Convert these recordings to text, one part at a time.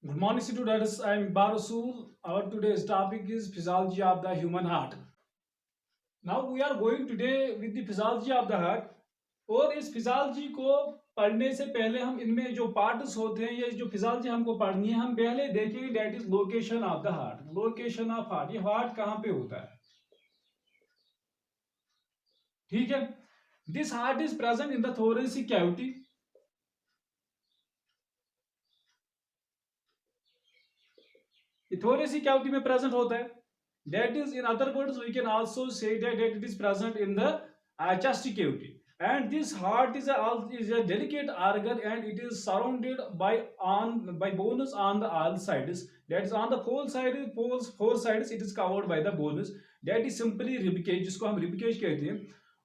Good morning, students. I am Barasul. Our today's topic is physiology of the human heart. Now we are going today with the physiology of the heart. और इस physiology को पढ़ने से पहले हम इनमें जो पार्ट्स होते हैं ये जो फिजियोलॉजी हमको पढ़नी है हम पहले देखेंगे that is location of the heart. Location of heart, ये हार्ट कहाँ पे होता है, ठीक है। This heart is present in the thoracic cavity. Thoracic cavity में प्रेजेंट होता है। That is, in other words, we can also say that it is present in the chest cavity. And this heart is a delicate organ, and it is surrounded by bones on the all sides. That is on the four sides it is covered by the bones. That is simply rib cage, जिसको हम rib cage कहते हैं।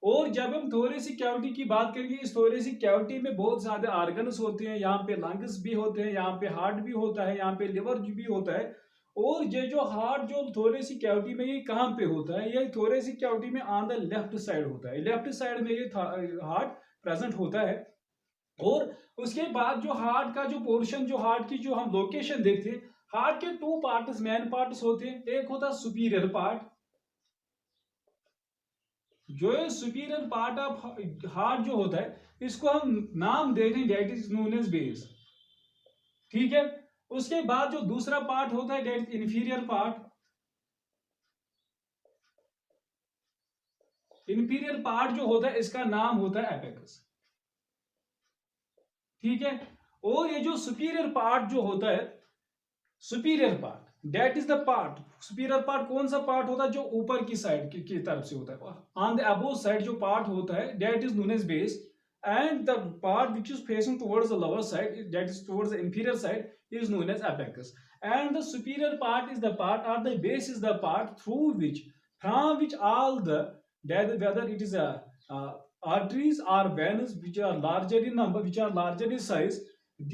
और जब हम thoracic cavity की बात करेंगे, इस थोरेसिक कैविटी में बहुत ज्यादा ऑर्गन्स होते हैं। यहाँ पे लंग्स भी होते हैं, यहाँ पे हार्ट भी होता है, यहाँ पे लिवर भी होता है। और ये जो हार्ट जो थोरेसिक कैविटी में ये कहाँ पे होता है, ये थोरेसिक कैविटी में ऑन द लेफ्ट साइड होता है। लेफ्ट साइड में ये हार्ट प्रेजेंट होता है। और उसके बाद जो हार्ट का जो पोर्शन, जो हार्ट की जो हम लोकेशन देखते हैं, हार्ट के टू पार्ट्स, मेन पार्ट्स होते हैं। एक होता है सुपीरियर पार्ट, जो सुपीरियर पार्ट ऑफ हार्ट जो होता है इसको हम नाम दे रहे हैं that is known as base, ठीक है। उसके बाद जो दूसरा पार्ट होता है that is inferior part. Inferior part जो होता है इसका नाम होता है एपेक्स, ठीक है। और ये जो सुपीरियर पार्ट जो होता है, superior part that is the part, superior part कौन सा पार्ट होता है, जो ऊपर की साइड की तरफ से होता है। ऑन द अबोव साइड जो पार्ट होता है that is known as base, and the part which is facing towards the lower side, that is towards the inferior side, is known as apex. And the superior part is the part, or the base is the part through which, from which all the, whether it is a arteries or veins which are larger in number, which are larger in size,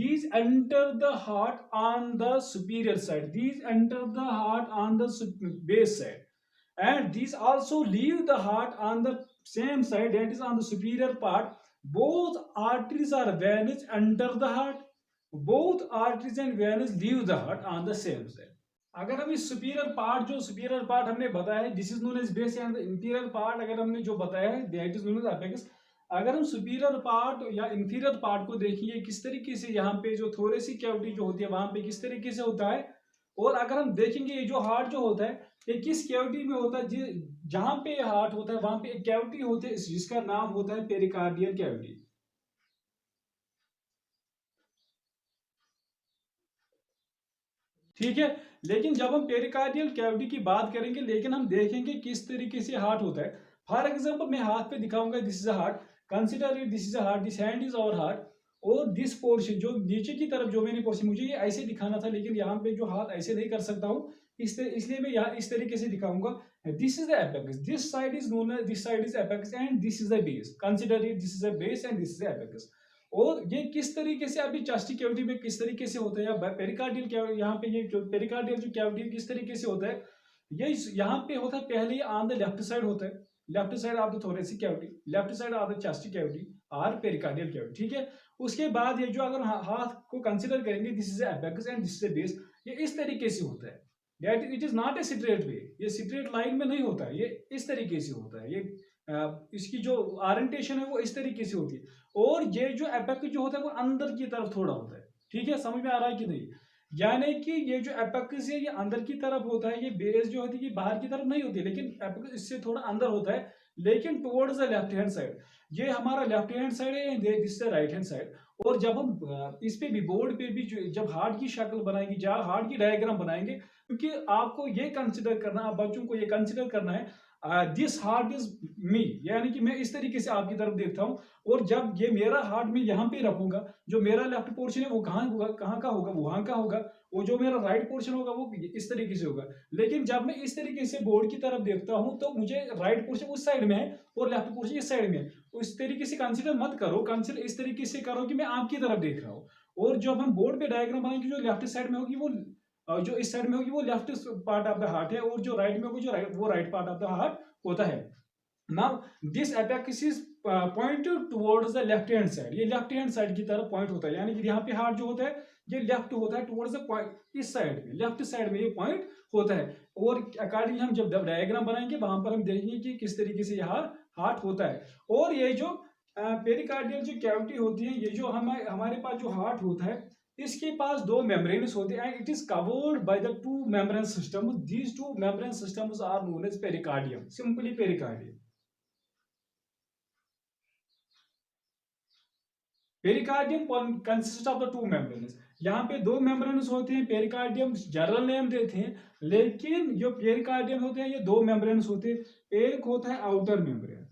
these enter the heart on the superior side, these enter the heart on the base side, and these also leave the heart on the same side, that is on the superior part. Both arteries or veins enter the heart, both arteries and veins leave the heart on the same side. अगर हम इस superior part, जो superior part हमने बताया है this is known as base, and inferior part अगर हमने जो बताया है that is known as apex. अगर हम सुपीरियर पार्ट या इंफीरियर पार्ट को देखिए किस तरीके से यहाँ पे जो थोरेसिक कैविटी जो होती है वहां पे किस तरीके से होता है। और अगर हम देखेंगे ये जो हार्ट जो होता है ये किस कैविटी में होता है, जहां पे हार्ट होता है वहां पे एक कैविटी होती है जिसका नाम होता है पेरिकार्डियल कैविटी, ठीक है। लेकिन जब हम पेरिकार्डियल कैविटी की बात करेंगे, लेकिन हम देखेंगे किस तरीके से हार्ट होता है। फॉर एग्जांपल मैं हाथ पे दिखाऊंगा, this is a heart, consider it this is a heart, this hand is our heart. और दिस पोर्शन जो नीचे की तरफ जो मैंने पोर्शन, मुझे ये ऐसे दिखाना था लेकिन यहाँ पे जो हाथ ऐसे नहीं कर सकता हूँ, इसलिए मैं यहाँ इस तरीके से दिखाऊंगा। This is the apex, this side is known, this side is apex and this is the base, consider it this is the base and this is the apex. और ये किस तरीके से अभी चेस्ट कैविटी में किस तरीके से होता है, या पेरिकार्डियल कैविटी, यहाँ पे ये जो पेरिकार्डियल जो कैविटी किस तरीके से होता है, ये यहाँ पे होता है पहले ऑन द लेफ्ट साइड होता है, left side of the thoracic cavity, left side of the chest cavity और पेरिकार्डियल कैविटी, ठीक है। उसके बाद ये जो अगर हाथ को कंसिडर करेंगे this is apex and this is base, ये इस तरीके से होता है। That it is not a straight way, ये स्ट्रेट लाइन में नहीं होता है, ये इस तरीके से होता है। ये इसकी जो ओरिएंटेशन है वो इस तरीके से होती है। और ये जो एपेक्स जो होता है वो अंदर की तरफ थोड़ा होता है, ठीक है। समझ में आ रहा है कि नहीं, यानी कि ये जो एपेक्स है ये अंदर की तरफ होता है, ये बेस जो होती है ये बाहर की तरफ नहीं होती है, लेकिन एपेक्स इससे थोड़ा अंदर होता है, लेकिन towards the left hand side. ये हमारा लेफ्ट हैंड साइड है, this the right hand side. और जब हम इस पे भी बोर्ड पे भी जब हार्ट की शक्ल बनाएंगे, जहाँ हार्ट की डायग्राम बनाएंगे, क्योंकि आपको ये कंसिडर करना, आप बच्चों को ये कंसिडर करना है दिस हार्ट इज मी, यानी कि मैं इस तरीके से आपकी तरफ देखता हूँ। और जब ये मेरा हार्ट में यहाँ पे रखूंगा, जो मेरा लेफ्ट पोर्शन है वो कहाँ होगा, कहाँ का होगा, वहां का होगा। वो जो मेरा राइट पोर्शन होगा वो इस तरीके से होगा। लेकिन जब मैं इस तरीके से बोर्ड की तरफ देखता हूँ तो मुझे राइट पोर्शन उस साइड में है और लेफ्ट पोर्शन इस साइड में है। तो इस तरीके से कंसिडर मत करो, कंसिडर इस तरीके से करो कि मैं आपकी तरफ देख रहा हूँ। और जब हम बोर्ड पे डायग्राम बनाएंगे, जो लेफ्ट साइड में होगी वो, जो इस साइड में होगी वो left part of the heart है, और जो राइट में होगी वो right part of the heart होता है। Now this apex is pointed towards the left hand side, ये लेफ्ट हैंड साइड की तरफ पॉइंट होता है, यानी कि यहाँ पे हार्ट जो होता है ये लेफ्ट होता है टुवर्ड्स द पॉइंट, इस साइड में लेफ्ट साइड में ये पॉइंट होता है। और अकॉर्डिंगली हम जब डायग्राम बनाएंगे वहां पर हम देखेंगे कि किस तरीके से यहाँ हार्ट होता है। और ये जो पेरिकार्डियल जो कैविटी होती है, ये जो हमारे पास जो हार्ट होता है, इसके पास दो मेम्ब्रेन्स होते हैं and it is covered by the two membrane system. These two membrane systems are known as pericardium, simply pericardium. Pericardium consist of the two membranes. यहाँ पे दो मेम्ब्रेन्स होते हैं, पेरिकार्डियम जनरल नेम देते हैं, लेकिन जो पेरिकार्डियम होते हैं ये दो मेम्ब्रेन्स होते हैं। एक होता है आउटर मेम्ब्रेन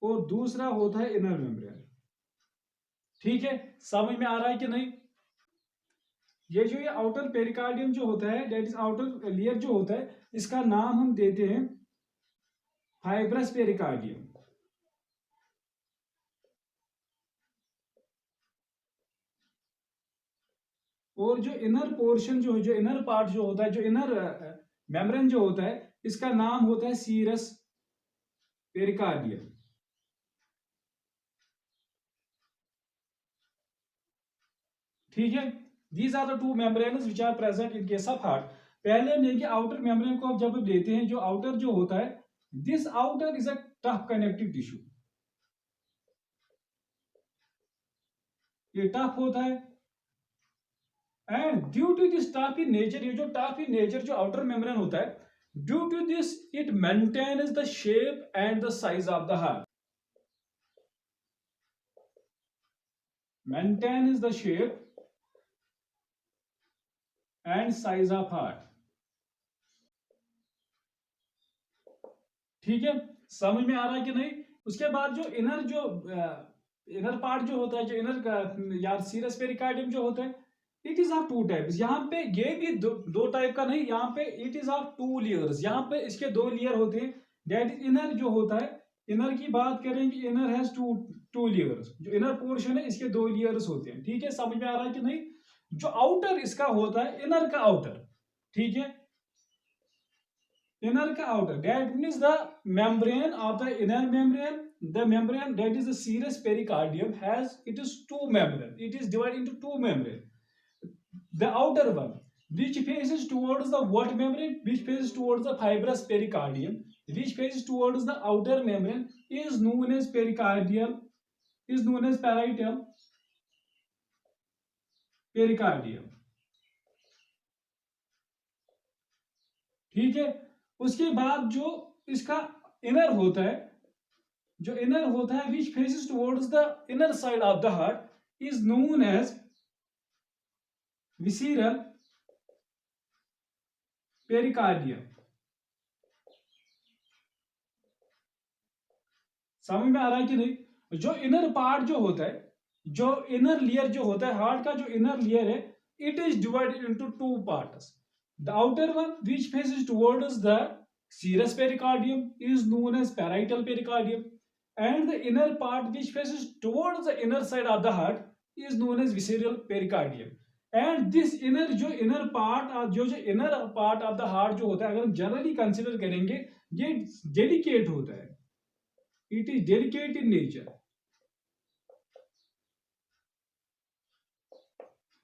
और दूसरा होता है इनर मेम्ब्रेन। ठीक है, समझ में आ रहा है कि नहीं? ये आउटर पेरिकार्डियम जो होता है, दैट इज आउटर लेयर जो होता है, इसका नाम हम देते हैं फाइब्रस पेरिकार्डियम। और जो इनर पोर्शन जो इनर पार्ट जो होता है, जो इनर मेम्ब्रेन जो होता है, इसका नाम होता है सीरस पेरिकार्डियम। ठीक है, these are the two membranes which are present in case of heart. पहले हम देखेंगे आउटर मेम्ब्रेन को। जब लेते हैं, जो आउटर जो होता है, this outer is a tough connective tissue. ये टफ होता है and due to this tough in nature, ये जो टफ इन नेचर जो आउटर मेम्ब्रेन होता है, due to this it maintains the shape and the size of the heart. maintains the shape and size of heart। ठीक है, समझ में आ रहा है कि नहीं? उसके बाद जो इनर पार्ट जो होता है, जो इनर यार सीरस पेरिकार्डियम जो होता है, it is of two types. यहाँ पे ये भी दो टाइप का नहीं, यहाँ पे it is of two layers. यहाँ पे इसके दो लेयर होते हैं। दैट इज इनर जो होता है, इनर की बात करेंगे, इनर हैज टू लेयर्स। जो इनर पोर्शन है, इसके दो लेयर्स होते हैं। ठीक है, समझ में आ रहा है कि नहीं? जो आउटर इसका होता है, इनर का आउटर, ठीक है, inner ka outer, that means the membrane of the inner membrane, the membrane that is the serous pericardium has, it is two membrane, it is divided into two membrane. The outer one which faces towards the what membrane, which faces towards the fibrous pericardium, which faces towards the outer membrane, is known as pericardium, is known as parietal pericardium। ठीक है, उसके बाद जो इसका inner होता है, जो inner होता है which faces towards the inner side of the heart, is known as visceral pericardium. समझ में आ रहा है कि नहीं? जो इनर पार्ट जो होता है, जो इनर लेयर जो होता है हार्ट का, जो इनर लेयर है, it is divided into two parts. The outer one which faces towards the serous pericardium is known as parietal pericardium, and the inner part which faces towards the inner side of the heart is known as visceral pericardium। and this inner जो inner part जो inner part of the heart जो होता है, अगर हम generally consider करेंगे, ये delicate होता है, it is delicate in nature.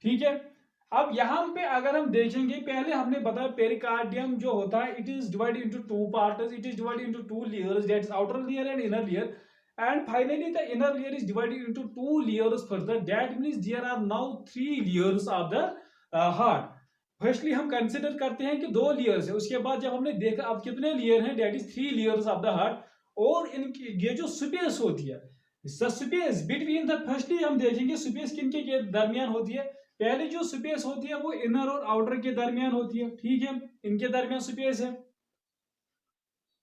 ठीक है, अब यहां पे अगर हम देखेंगे, पहले हमने बताया पेरिकार्डियम जो होता है, it is divided into two parts, it is divided into two layers, that is outer layer and inner layer, and finally the inner layer is divided into two layers further, that means there are now three layers of the heart. Firstly हम consider करते हैं कि दो layers है, उसके बाद जब हमने देखा अब कितने लेयर हैं, that is three layers of the heart. और इनकी ये जो स्पेस होती है, स्पेस बिटवीन द, फर्स्टली हम देखेंगे स्पेस किनके दरमियान होती है। पहली जो स्पेस होती है वो इनर और आउटर के दरमियान होती है। ठीक है, इनके दरमियान स्पेस है।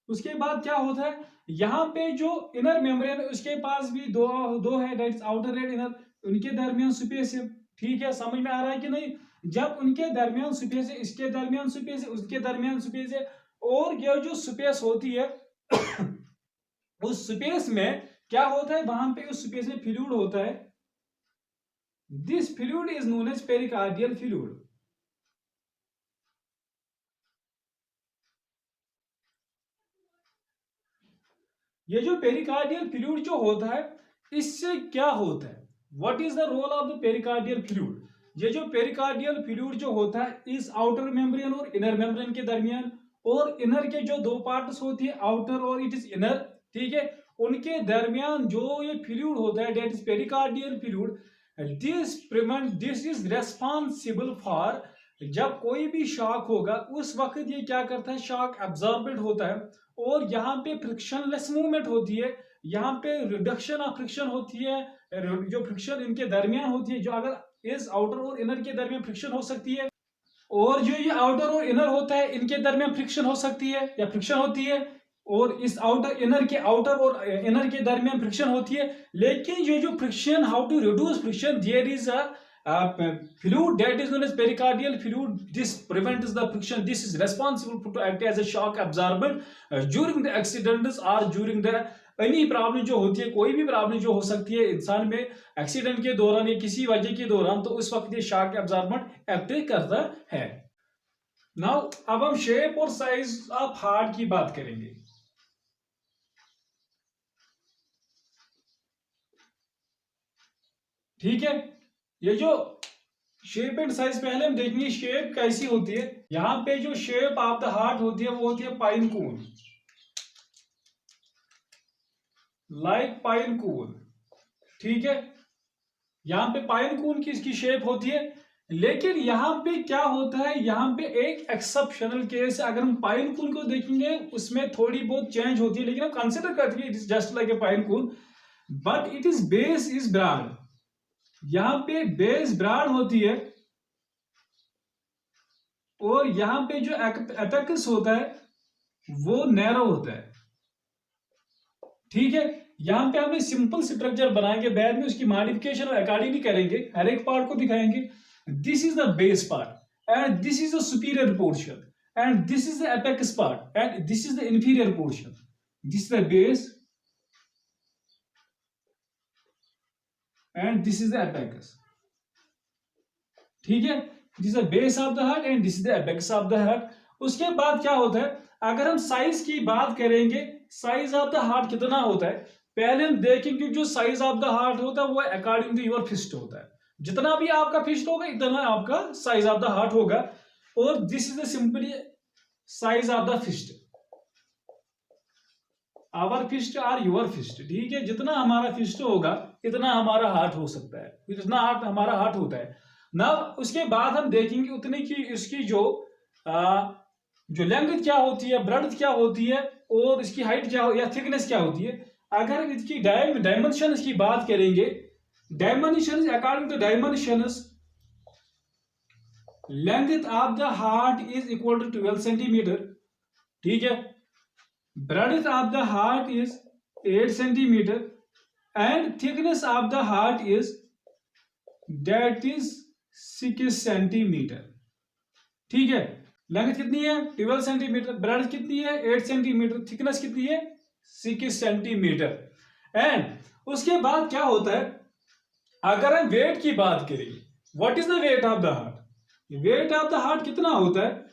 उसके बाद क्या होता है, यहाँ पे जो इनर मेम्ब्रेन उसके पास भी दो है, that is outer and inner, उनके दरमियान स्पेस है। ठीक है, समझ में आ रहा है कि नहीं? जब उनके दरमियान स्पेस है, इसके दरमियान स्पेस है, उसके दरमियान स्पेस है, और ये जो स्पेस होती है उस स्पेस में क्या होता है, वहां पे उस स्पेस में फ्लूइड होता है। This fluid is known as pericardial fluid. ये जो पेरिकार्डियल फ्लूइड जो होता है, इससे क्या होता है, what is the role of the pericardial fluid. ये जो पेरिकार्डियल फ्लूइड जो होता है इस आउटर मेम्ब्रेन और इनर मेम्ब्रेन के दरमियान, और इनर के जो दो पार्ट्स होती है आउटर और इट इज इनर, ठीक है, उनके दरमियान जो ये फ्लूइड होता है that is pericardial fluid, this is responsible for, जब कोई भी शॉक होगा उस वक्त ये क्या करता है, शॉक एब्जॉर्बेंट होता है, और यहाँ पे फ्रिक्शनलेस मूवमेंट होती है, यहाँ पे रिडक्शन ऑफ फ्रिक्शन होती है, जो फ्रिक्शन इनके दरमियान होती है, जो अगर इस आउटर और इनर के दरमियान फ्रिक्शन हो सकती है, और जो ये आउटर और इनर होता है इनके दरमियान फ्रिक्शन हो सकती है या फ्रिक्शन होती है, और इस आउटर और इनर के दरमियान फ्रिक्शन होती है, लेकिन ये जो friction, how to reduce friction, there is a fluid that is known as pericardial fluid. This prevents the friction. This is responsible to act as a shock absorbent during the accidents or during the any problem जो होती है, कोई भी problem जो हो सकती है इंसान में एक्सीडेंट के दौरान या किसी वजह के दौरान, तो उस वक्त ये शॉक एब्जॉर्बेंट एक्ट करता है। नाउ अब हम शेप और साइज ऑफ हार्ट की बात करेंगे। ठीक है, ये जो शेप एंड साइज पहले हम देखेंगे शेप कैसी होती है। यहां पे जो शेप ऑफ द हार्ट होती है वो होती है पाइन कोन, लाइक पाइन कोन, ठीक है, यहां पे पाइन कोन की इसकी शेप होती है। लेकिन यहां पे क्या होता है, यहां पे एक एक्सेप्शनल केस है, अगर हम पाइन कोन को देखेंगे उसमें थोड़ी बहुत चेंज होती है, लेकिन हम कंसिडर करते हैं it is just like a pine cone, but it is base is broad. यहां पे बेस ब्रॉड होती है, और यहां पे जो एपेक्स होता है वो नैरो होता है, ठीक है। यहां पे हमने सिंपल स्ट्रक्चर बनाएंगे, बाद में उसकी मॉडिफिकेशन और अकॉर्डिंगली करेंगे, हर एक पार्ट को दिखाएंगे। This is the base part and this is the superior portion and this is the apex part and this is the inferior portion. This is the base and this is the apex, ठीक है। This is the base of the heart and this is the apex of the heart. उसके बाद क्या होता है, अगर हम size की बात करेंगे, साइज ऑफ द हार्ट कितना होता है, पहले हम देखेंगे जो साइज ऑफ द हार्ट होता है वो अकॉर्डिंग टू योर फिस्ट होता है, जितना भी आपका फिस्ट होगा इतना आपका साइज ऑफ द हार्ट होगा, और this is the simply size of the fist, our fist और योर फिस्ट, ठीक है। जितना हमारा फिस्ट होगा इतना हमारा हार्ट हो सकता है, इतना हार्ट हमारा हार्ट होता है ना। उसके बाद हम देखेंगे उतने की इसकी जो लेंथ क्या होती है, ब्रेड्थ क्या होती है, और इसकी हाइट क्या हो या थिकनेस क्या होती है। अगर इसकी डायमेंशन की बात करेंगे, dimension according to dimensions, length of the heart is equal to 12 centimetre, ठीक है। Breadth of the heart is 8 centimetre and thickness of the heart is that is 6 centimetre, ठीक है। लेंथ कितनी है 12 सेंटीमीटर, ब्रेड्थ कितनी है 8 सेंटीमीटर, थिकनेस कितनी है 6 सेंटीमीटर। एंड उसके बाद क्या होता है, अगर हम वेट की बात करेंगे, what is the wait of the heart, wait of the heart कितना होता है,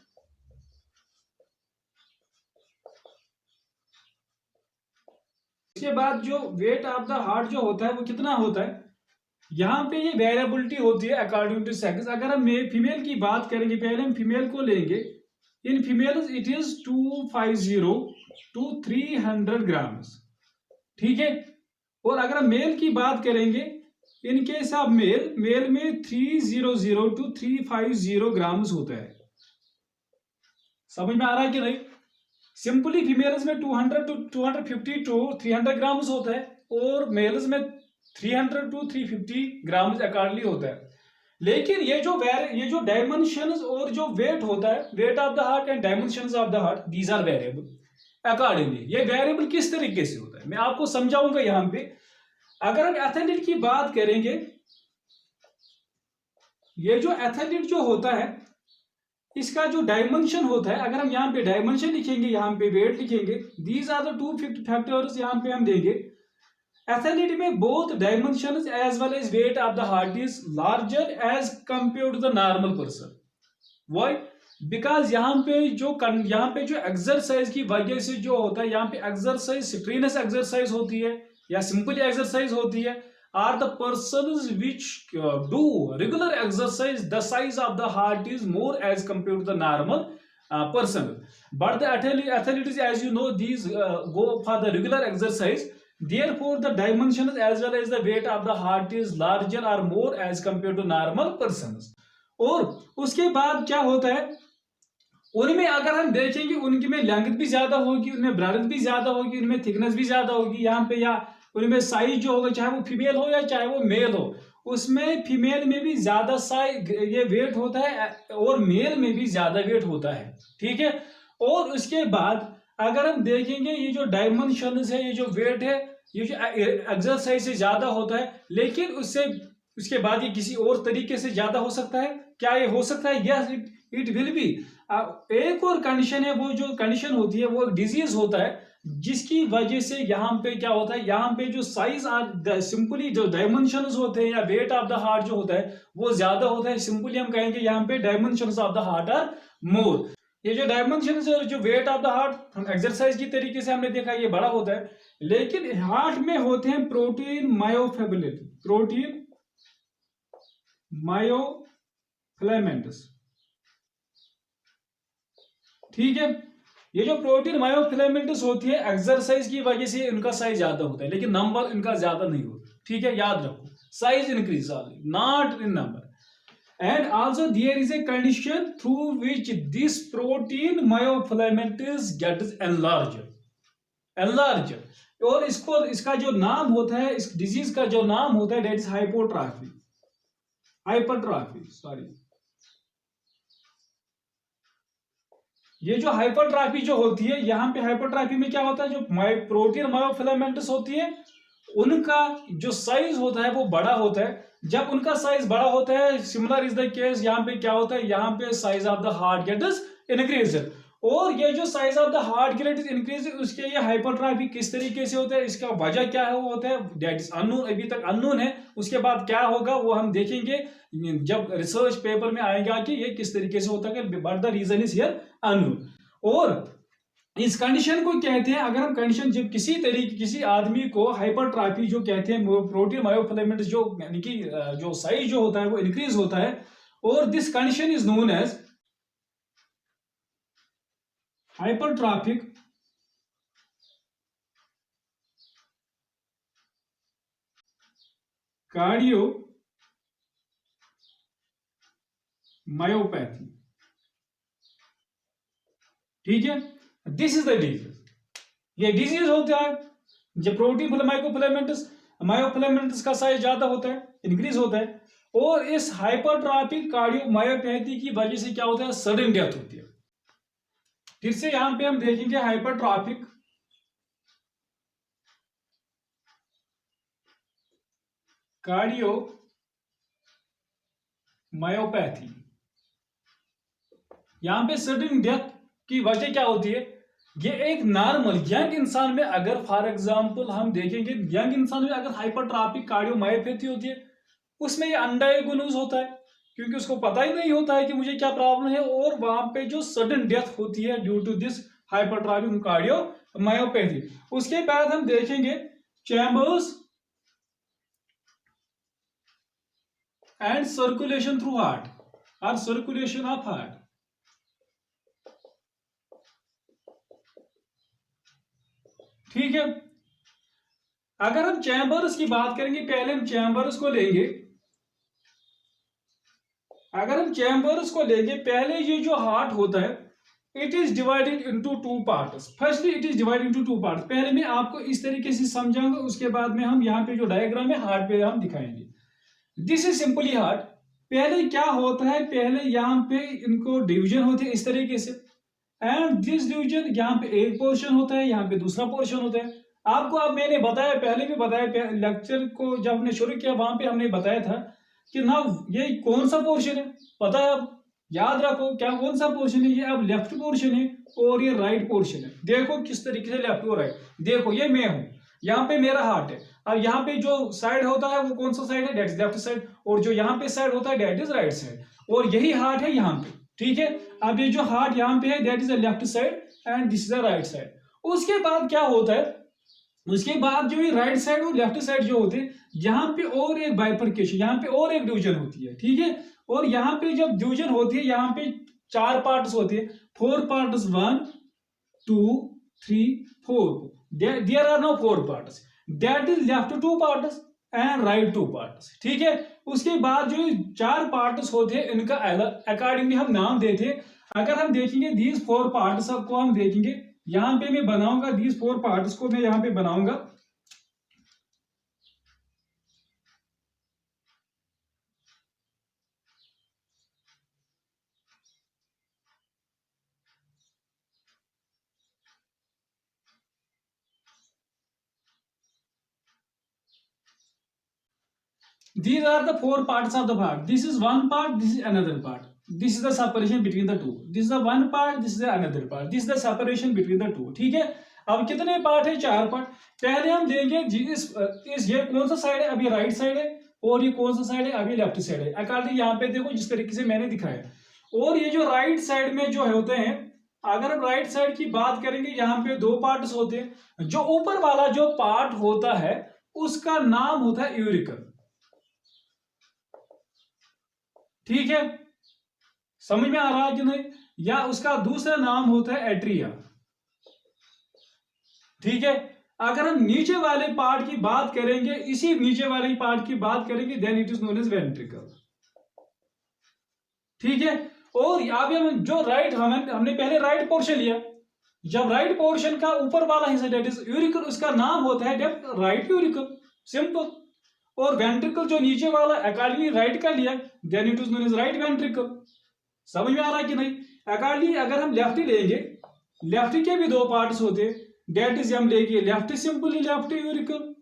इसके बाद जो वेट ऑफ द हार्ट जो होता है वो कितना होता है, यहां पे ये वेरिएबिलिटी होती है अकॉर्डिंग टू सेक्स। अगर हम फीमेल की बात करेंगे, पहले हम फीमेल को लेंगे, in females it is 250 to 300 grams, ठीक है। और अगर हम मेल की बात करेंगे, इन केस ऑफ मेल में 300 to 350 ग्राम्स होता है। समझ में आ रहा है कि नहीं। सिंपली फीमेल्स में 200 to 250 to 300 ग्राम्स होता है, और मेल्स में 300 to 350 ग्राम्स अकॉर्डिंगली होता है। लेकिन ये जो डायमेंशंस और जो वेट होता है, weight of the heart and dimensions of the heart, these are variable accordingly. ये वेरिएबल किस तरीके से होता है मैं आपको समझाऊंगा यहां पे। अगर हम एथलीट की बात करेंगे, ये जो एथलीट जो होता है इसका जो डायमेंशन होता है, अगर हम यहाँ पे डायमेंशन लिखेंगे, यहाँ पे वेट लिखेंगे, दीज आर द 2 फैक्टर्स यहाँ पे हम देंगे। एथलीट में both dimensions as well as weight of the heart is larger as compare to the normal person. Why? Because यहाँ पे जो एक्सरसाइज की वजह से जो होता है, यहाँ पे एक्सरसाइज स्ट्रेनस एक्सरसाइज होती है या सिंपल एक्सरसाइज होती है, are the persons which do regular exercise, the size of the heart is more as compared to the normal person. But the athletes, as you know, these go for the regular exercise, therefore the dimensions as well as the weight of the heart is larger or more as compared to normal persons. और उसके बाद क्या होता है, उनमें अगर हम देखेंगे उनकी में लेंथ भी ज्यादा होगी, उनमें ब्रेडथ भी ज्यादा होगी, उनमें थिकनेस भी ज्यादा होगी यहाँ पे, या उनमें साइज जो होगा, चाहे वो फीमेल हो या चाहे वो मेल हो, उसमें फीमेल में भी ज्यादा साइज ये वेट होता है और मेल में भी ज्यादा वेट होता है, ठीक है। और उसके बाद अगर हम देखेंगे ये जो डायमेंशंस है, ये जो वेट है, ये जो एक्सरसाइज से ज्यादा होता है, लेकिन उसके बाद ये किसी और तरीके से ज्यादा हो सकता है। क्या ये हो सकता है? Yes, it will be. एक और कंडीशन है, वो जो कंडीशन होती है वो डिजीज होता है, जिसकी वजह से यहाँ पे क्या होता है, यहाँ पे जो साइज आर सिंपली जो डायमेंशंस होते हैं या वेट ऑफ द हार्ट जो होता है वो ज्यादा होता है। सिंपली हम कहेंगे यहाँ पे dimensions of the heart are more. ये जो डायमेंशंस और जो वेट ऑफ द हार्ट हम एक्सरसाइज की तरीके से हमने देखा ये बड़ा होता है, लेकिन हार्ट में होते हैं प्रोटीन मायोफिलेमेंट्स, प्रोटीन मायोफिलेमेंट्स, ठीक है। ये जो प्रोटीन मायोफिलेमेंट्स होती है एक्सरसाइज की वजह से इनका साइज ज्यादा होता है, लेकिन नंबर इनका ज्यादा नहीं होता, ठीक है, याद रखो, size increase not in number. And also there is a condition through which this protein myofilaments gets enlarged, और इसका जो नाम होता है, इस डिजीज का जो नाम होता है, that is hypertrophy, सॉरी। ये जो हाइपरट्रॉफी जो होती है, यहाँ पे हाइपरट्रॉफी में क्या होता है, जो प्रोटीन मायोफिलामेंट्स होती है उनका जो साइज होता है वो बड़ा होता है। जब उनका साइज बड़ा होता है, सिमिलर इज द केस, यहाँ पे क्या होता है, यहाँ पे size of the heart gets increase. और ये जो size of the heart gets increase, उसके ये हाइपरट्रॉफी किस तरीके से होता है, इसका वजह क्या है, वो होता है दैट इज अननोन, अभी तक अननोन है। उसके बाद क्या होगा वो हम देखेंगे जब रिसर्च पेपर में आएगा कि ये किस तरीके से होता है, but the reason is here unknown. और इस कंडीशन को कहते हैं, अगर हम कंडीशन जब किसी आदमी को हाइपरट्रॉफी जो कहते हैं, प्रोटीन मायोफिलामेंट्स जो यानी कि जो साइज जो होता है वो इंक्रीज होता है, और this condition is known as hypertrophic cardiomyopathy, ठीक है। दिस इज द डिजीज, ये डिजीज होता है जब प्रोटीन मायोफिलामेंट्स का साइज ज्यादा होता है, इंक्रीज होता है, और इस हाइपरट्रॉफिक कार्डियोमायोपैथी की वजह से क्या होता है, सडन डेथ होती है। फिर से यहां पे हम देखेंगे हाइपरट्रॉफिक कार्डियोमायोपैथी, यहां पे सडन डेथ की वजह क्या होती है, ये एक नॉर्मल यंग इंसान में अगर फॉर एग्जांपल हम देखेंगे, यंग इंसान में अगर हाइपरट्रॉफिक कार्डियोमायोपैथी होती है, उसमें ये अनडायग्नोज होता है, क्योंकि उसको पता ही नहीं होता है कि मुझे क्या प्रॉब्लम है, और वहां पे जो सडन डेथ होती है due to this hypertrophic cardiomyopathy. उसके बाद हम देखेंगे chambers and circulation through heart और सर्कुलेशन ऑफ हार्ट, ठीक है। अगर हम चैम्बर्स की बात करेंगे, पहले हम चैम्बर्स को लेंगे। अगर हम चैम्बर्स को लेंगे, पहले ये जो हार्ट होता है it is divided into two parts. Firstly it is divided into two parts. पहले मैं आपको इस तरीके से समझाऊंगा, उसके बाद में हम यहाँ पे जो डायग्राम है हार्ट पे हम दिखाएंगे। This is simply heart. पहले क्या होता है, पहले यहाँ पे इनको डिवीजन होती है इस तरीके से, एंड दिस डिवीजन यहाँ पे एक पोर्शन होता है, यहाँ पे दूसरा पोर्शन होता है। आपको अब मैंने बताया, पहले भी बताया, लेक्चर को जब हमने शुरू किया वहां पे हमने बताया था कि ना ये कौन सा पोर्शन है, पता है, अब याद रखो क्या कौन सा पोर्शन है, ये अब लेफ्ट पोर्शन है और ये राइट पोर्शन है। देखो किस तरीके से लेफ्ट और राइट, देखो ये मैं हूं, यहाँ पे मेरा हार्ट है, अब यहाँ पे जो साइड होता है वो कौन सा साइड है, दैट इज लेफ्ट साइड, और जो यहाँ पे साइड होता है दैट इज राइट साइड, और यही हार्ट है यहाँ पे, ठीक है। अब ये जो हार्ट यहाँ पे है that is the left side and this is the right side. उसके बाद क्या होता है, उसके बाद जो ये राइट साइड और लेफ्ट साइड जो होते हैं, यहाँ पे और एक बाइफर्केशन, यहाँ पे और एक डिवीजन होती है, ठीक है। और यहाँ पे जब डिवीजन होती है, यहाँ पे 4 पार्ट्स होते हैं, 4 parts, 1 2 3 4, there are no 4 parts, that is left 2 parts and right 2 parts, ठीक है। उसके बाद जो 4 पार्ट्स होते हैं, इनका अकॉर्डिंगली हम नाम देते हैं। अगर हम देखेंगे दीज 4 पार्ट्स को हम देखेंगे, यहां पे मैं बनाऊंगा दीज 4 पार्ट्स को, मैं यहां पे बनाऊंगा these are the 4 parts of the part. This is one part, this is another part. This is the separation between the two. This is the one part, this is the another part. This is the separation between the two. ठीक है। अब कितने part है? 4 part. पहले हम देंगे इस ये कौन सा साइड है? अभी राइट साइड है। और ये कौन सा साइड है? अभी लेफ्ट साइड है। अकॉर्डिंग यहाँ पे देखो जिस तरीके से मैंने दिखाया। और ये जो राइट साइड में जो होते हैं, अगर हम राइट साइड की बात करेंगे, यहाँ पे 2 पार्ट्स होते हैं। जो ऊपर वाला जो पार्ट होता है उसका नाम होता है यूरिकल, ठीक है। समझ में आ रहा है कि नहीं? या उसका दूसरा नाम होता है एट्रिया, ठीक है। अगर हम नीचे वाले पार्ट की बात करेंगे, इसी नीचे वाले पार्ट की बात करेंगे, then it is known as ventricle, ठीक है। और यहाँ पे हम जो हमने पहले राइट पोर्शन लिया। जब राइट पोर्शन का ऊपर वाला हिस्सा डेट इज यूरिकल, उसका नाम होता है राइट यूरिकल, सिंपल। और वेंट्रिकल जो नीचे वाला अकॉर्डिंगली राइट का लिया, then it is known as right ventricle. समझ में आ रहा है कि नहीं? अकॉर्डिंगली अगर हम लेफ्टी लेंगे, लेफ्टी के भी 2 पार्ट्स होते हैं, डेट इज हम लेंगे लेफ्टी सिंपली लेफ्टी यूरिकल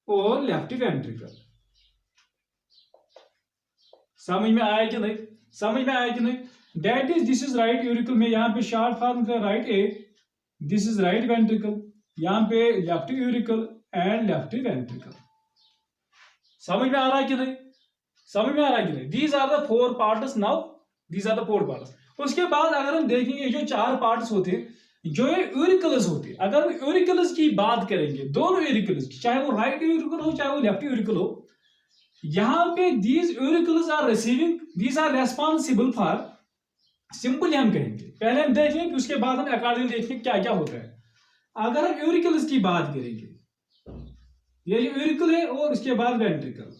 और लेफ्टी वेंट्रिकल। समझ में आया कि नहीं? समझ में आया कि नहीं? That is this is right auricle में यहाँ पे शॉर्ट फॉर्म का right A, this is right ventricle, यहाँ पे left auricle and left ventricle. समझ में आ रहा है कि नहीं? समझ में आ रहा है कि नहीं? These are the 4 parts. Now these are the 4 parts. उसके बाद अगर हम देखेंगे जो 4 पार्ट्स होते हैं, जो ये यूरिकल्स होते हैं, अगर हम यूरिकल्स की बात करेंगे, दोनों यूरिकल्स की, चाहे वो राइट यूरिकल हो चाहे वो लेफ्ट यूरिकल हो, यहां पे these auricles are receiving, these are responsible for, simply हम कहेंगे। पहले हम देखेंगे, उसके बाद हम अकॉर्डिंग देखेंगे क्या क्या होता है। अगर हम यूरिकल्स की बात करेंगे, ये जो यूरिकल है और उसके बाद वेंट्रिकल,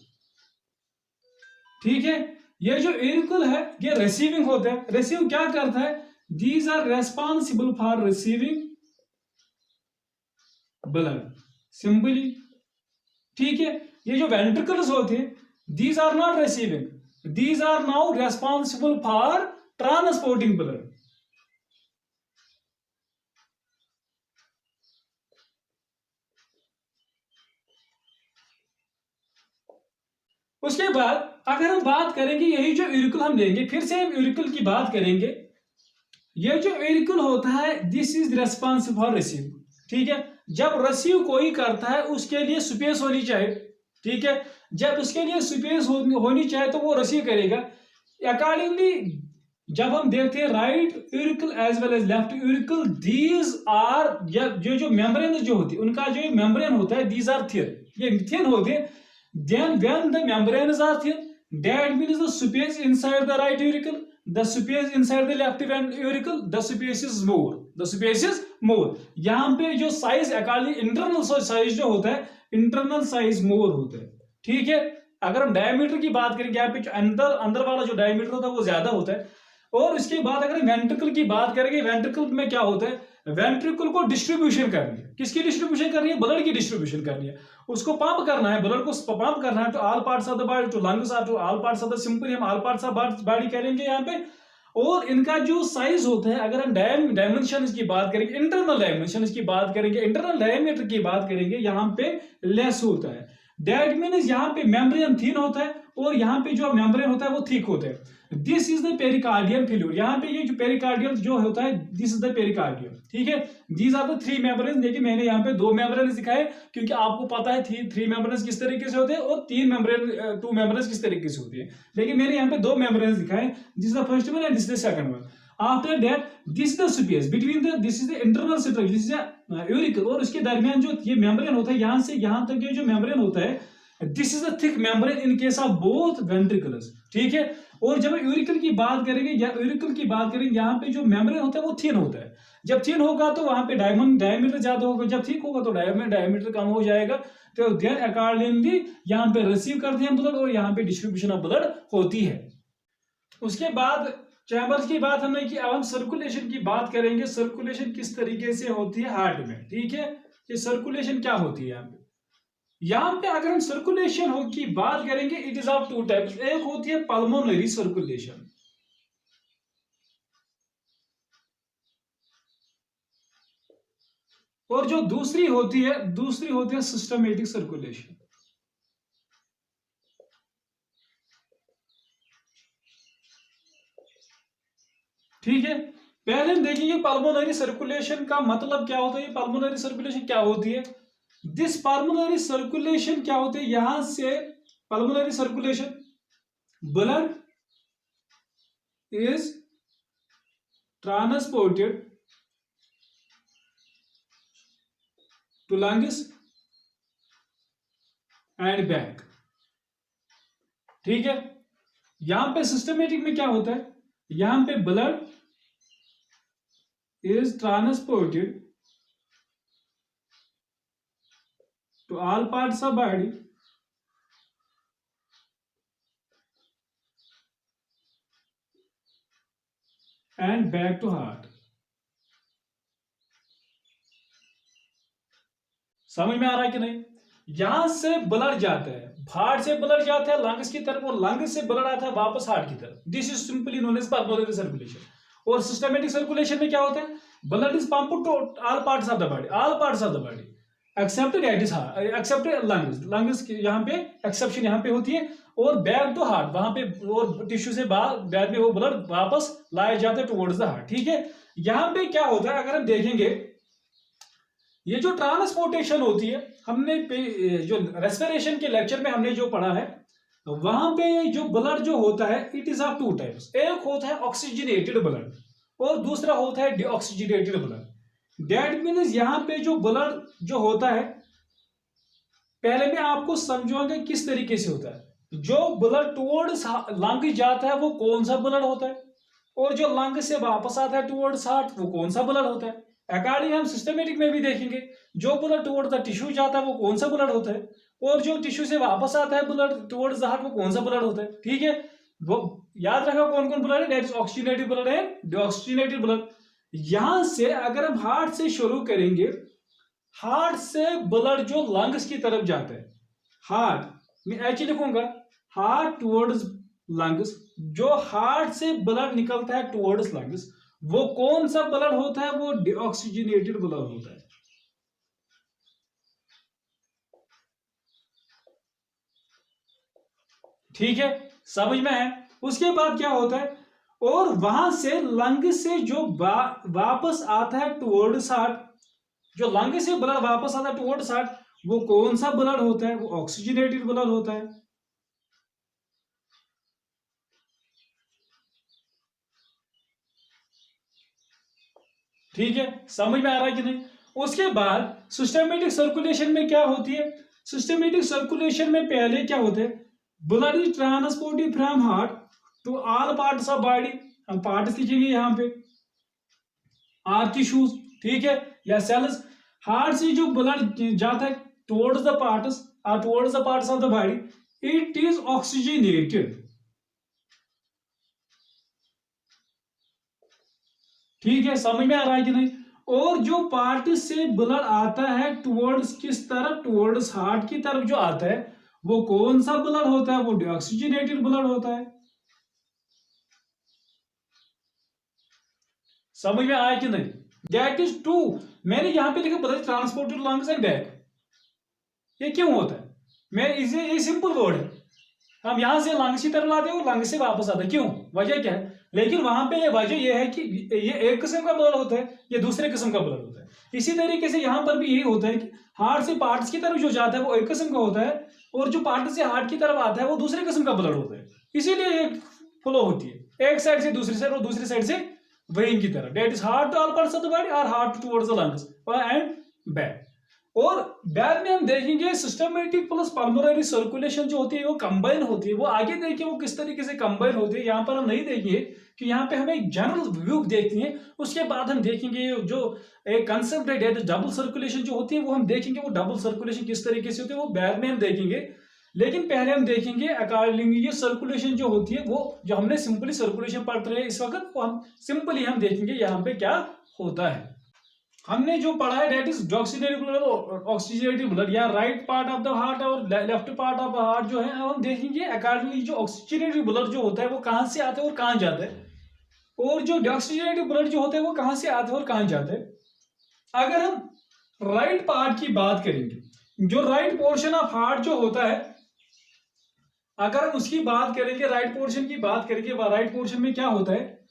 ठीक है। ये जो यूरिकल है ये रिसीविंग होता है। रिसीव क्या करता है? These are responsible for receiving blood, simply, ठीक है। ये जो वेंट्रिकल्स होते हैं, these are not receiving, these are now responsible for transporting blood. उसके बाद अगर हम बात करेंगे, यही जो यूरिकल हम लेंगे, फिर से हम यूरिकल की बात करेंगे। ये जो यूरिकल होता है, this is responsible for receive, ठीक है। जब रिसीव कोई करता है उसके लिए स्पेस होनी चाहिए, ठीक है। जब उसके लिए स्पेस होनी चाहिए तो वो रिसीव करेगा। अकॉर्डिंगली जब हम देखते हैं right auricle as well as left auricle, these are, जो मेम्ब्रेन जो होती है, उनका जो मेम्ब्रेन होता है, दीज आर थिन, ये थिन होते हैं। Then when the membranes are thin, that means the space inside the right auricle, the space inside the left auricle, the space is more, the space is more। यहाँ पे जो size according internal size जो होता है, internal size मोर होता है, ठीक है। अगर हम डायमीटर की बात करेंगे, यहाँ पे जो अंदर वाला जो डायमीटर होता है वो ज्यादा होता है। और उसके बाद अगर वेंट्रिकल की बात करेंगे, वेंट्रिकल में क्या होता है? वेंट्रिकल को डिस्ट्रीब्यूशन करनी है। किसकी डिस्ट्रीब्यूशन करनी है? ब्लड की डिस्ट्रीब्यूशन करनी है। उसको पंप करना है, ब्लड को पंप करना है to all parts of the body, to lungs और to all parts of the, simply हम ऑल पार्ट्स ऑफ बॉडी करेंगे यहाँ पे। और इनका जो साइज होता है, अगर हम डायमेंशन की बात करेंगे, इंटरनल डायमेंशन की बात करेंगे, इंटरनल डायमीटर की बात करेंगे, यहाँ पे लेस होता है। दैट मीन्स यहाँ पे मेम्ब्रेन थिन होता है और यहाँ पे जो मेम्ब्रेन होता है वो थिक होता है। This is the pericardial fluid. यहाँ पे ये जो पेरिकार्डियल जो होता है, दिस इज द पेरिकार्डियल, ठीक है। These are the 3 membrane. देखिए मैंने यहाँ पे 2 मेम्ब्रेन दिखाए, क्योंकि आपको पता है 3 मेम्ब्रेन किस तरीके से होते हैं और 2 मेम्ब्रेन किस तरीके से होते हैं। लेकिन मैंने यहाँ पे 2 मेम्ब्रेन दिखाए, this is the first one and this is the second one. After that this is the space between the this is the internal structure, this is uracil, और उसके दरमियान जो ये मेम्ब्रेन होता है, यहां से यहां तक ये जो मेम्ब्रेन होता है, this is the thick membrane in case of both ventricles, ठीक है। और जब यूरिकल की बात करेंगे या यूरिकल की बात करेंगे, यहाँ पे जो मेम्ब्रेन होता है वो थिन होता है। जब थिन होगा तो वहां पे डायमीटर ज्यादा होगा, जब थिक होगा तो डायमीटर कम हो जाएगा। तो देन अकॉर्डिंगली यहाँ पे रिसीव करते हैं ब्लड और यहाँ पे डिस्ट्रीब्यूशन ऑफ ब्लड होती है। उसके बाद चैम्बर्स की बात हमने की, अब हम सर्कुलेशन की बात करेंगे। सर्कुलेशन किस तरीके से होती है हार्ट में, ठीक है। ये सर्कुलेशन क्या होती है यहाँ पे अगर हम सर्कुलेशन की बात करेंगे, it is of two types. एक होती है पल्मोनरी सर्कुलेशन, और जो दूसरी होती है सिस्टमेटिक सर्कुलेशन। ठीक है, पहले हम देखेंगे पल्मोनरी सर्कुलेशन का मतलब क्या होता है। ये पल्मोनरी सर्कुलेशन क्या होती है, दिस पल्मोनरी सर्कुलेशन क्या होती है, यहां से pulmonary circulation blood is transported to lungs and back, ठीक है। यहां पे सिस्टमेटिक में क्या होता है, यहां पे blood is transported to all parts of body and back to heart। समझ में आ रहा है कि नहीं। यहां से ब्लड जाता है, हार्ट से ब्लड जाता है लंग्स की तरफ, और लंग्स से ब्लड आता है वापस हार्ट की तरफ। This is simply known as pulmonary circulation. और सिस्टमेटिक सर्कुलेशन में क्या होता है, blood is pumped to all parts of the body, all parts of the body except lungs. Lungs यहाँ पे एक्सेप्शन यहाँ पे होती है, और बैक टू हार्ट, वहां पे और टिश्यू से बाद में वो ब्लड वापस लाया जाता है टुवर्ड्स द हार्ट, ठीक है। यहाँ पे क्या होता है, अगर हम देखेंगे ये जो ट्रांसपोर्टेशन होती है, हमने जो रेस्पिरेशन के लेक्चर में हमने जो पढ़ा है, वहां पे जो ब्लड जो होता है, it is of two types. एक होता है ऑक्सीजनेटेड ब्लड और दूसरा होता है डीऑक्सीजनेटेड ब्लड। दैट मीन्स यहाँ पे जो ब्लड जो होता है, पहले मैं आपको समझाऊंगा किस तरीके से होता है। जो ब्लड टुवर्ड्स लंग जाता है वो कौन सा ब्लड होता है, और जो लंग से वापस आता है टुवर्ड्स हार्ट वो कौन सा ब्लड होता है। अकॉर्डिंग हम सिस्टमेटिक में भी देखेंगे, जो ब्लड टुवर्ड्स द टिश्यू जाता है वो कौन सा ब्लड होता है, और जो टिश्यू से वापस आता है ब्लड टुवर्ड्स द हार्ट वो कौन सा ब्लड होता है, ठीक है। वो याद रखो कौन कौन ब्लड है, that is oxygenated blood and deoxygenated blood. यहां से अगर हम हार्ट से शुरू करेंगे, हार्ट से ब्लड जो लंग्स की तरफ जाता है, हार्ट मैं ऐसे लिखूंगा, हार्ट टुवर्ड्स लंग्स, जो हार्ट से ब्लड निकलता है टुवर्ड्स लंग्स, वो कौन सा ब्लड होता है, वो डीऑक्सीजनेटेड ब्लड होता है, ठीक है, समझ में है। उसके बाद क्या होता है, और वहां से लंग से जो वापस आता है टुवर्ड्स हार्ट, जो लंग से ब्लड वापस आता है टुवर्ड्स हार्ट, वो कौन सा ब्लड होता है, वो ऑक्सीजनेटेड ब्लड होता है, ठीक है, समझ में आ रहा है कि नहीं। उसके बाद सिस्टमेटिक सर्कुलेशन में क्या होती है, सिस्टमेटिक सर्कुलेशन में पहले क्या होता है, blood is transported from heart to all parts of body. हम पार्ट्स लिखेंगे यहाँ पे, आर टिश्यूज, ठीक है, या सेल्स। हार्ट से जो ब्लड जाता है टुवर्ड्स द पार्ट्स और towards the parts of the body, it is oxygenated, ठीक है, समझ में आ रहा है कि नहीं। और जो पार्ट से ब्लड आता है टुवर्ड्स किस तरफ, टुवर्ड्स हार्ट की तरफ जो आता है, वो कौन सा ब्लड होता है, वो डीऑक्सीजनेटेड ब्लड होता है, समझ में आया कि नहीं। दैट इज टू, मैंने यहां पे लिखा blood transported lungs and back. ये क्यों होता है, मैं इसे, ये सिंपल वर्ड है, हम यहां से लंग्स की तरफ लाते हैं और लंग्स से वापस आते हैं, क्यों, वजह क्या है। लेकिन वहां पे ये वजह ये है कि ये एक किस्म का ब्लड होता है, ये दूसरे किस्म का ब्लड होता है। इसी तरीके से यहां पर भी यही होता है कि हार्ट से पार्ट्स की तरफ जो जाता है वो एक किस्म का होता है, और जो पार्ट से हार्ट की तरफ आता है वो दूसरे किस्म का ब्लड होता है। इसीलिए एक फ्लो होती है, एक साइड से दूसरी साइड और दूसरी साइड से वेइंग की तरह, that is heart to all parts of the body और heart towards the lungs and back. और बैक में हम देखेंगे सिस्टमेटिक प्लस पल्मोनरी सर्कुलेशन जो होती है वो कंबाइन होती है। वो आगे देखिए वो किस तरीके से कंबाइन होती है, यहाँ पर हम नहीं देखेंगे कि यहाँ पे हमें एक जनरल व्यू देखती है। उसके बाद हम देखेंगे जो एक कंसेप्ट है डबल सर्कुलेशन जो होती है वो हम देखेंगे, वो डबल सर्कुलेशन किस तरीके से होती है वो बैक में हम देखेंगे। लेकिन पहले हम देखेंगे अकॉर्डिंगली ये सर्कुलेशन जो होती है वो जो हमने सिंपली सर्कुलेशन पढ़ रहे हैं इस वक्त, वो हम सिंपली हम देखेंगे यहाँ पे क्या होता है। हमने जो पढ़ा है डेट इज डॉक्सीनेटेड ब्लड और ऑक्सीजनेटेड ब्लड, या right part of the heart और left part of the heart जो है हम देखेंगे अकॉर्डिंगली जो ऑक्सीजनेटेड ब्लड जो होता है वो कहाँ से आता है और कहाँ जाता है, और जो डॉक्सीजनेटेड ब्लड जो होता है वो कहाँ से आता है और कहाँ जाता है। अगर हम राइट पार्ट की बात करेंगे, जो राइट पोर्शन ऑफ हार्ट जो होता है, अगर हम उसकी बात करेंगे, राइट पोर्शन की बात करेंगे, राइट पोर्शन में क्या होता है,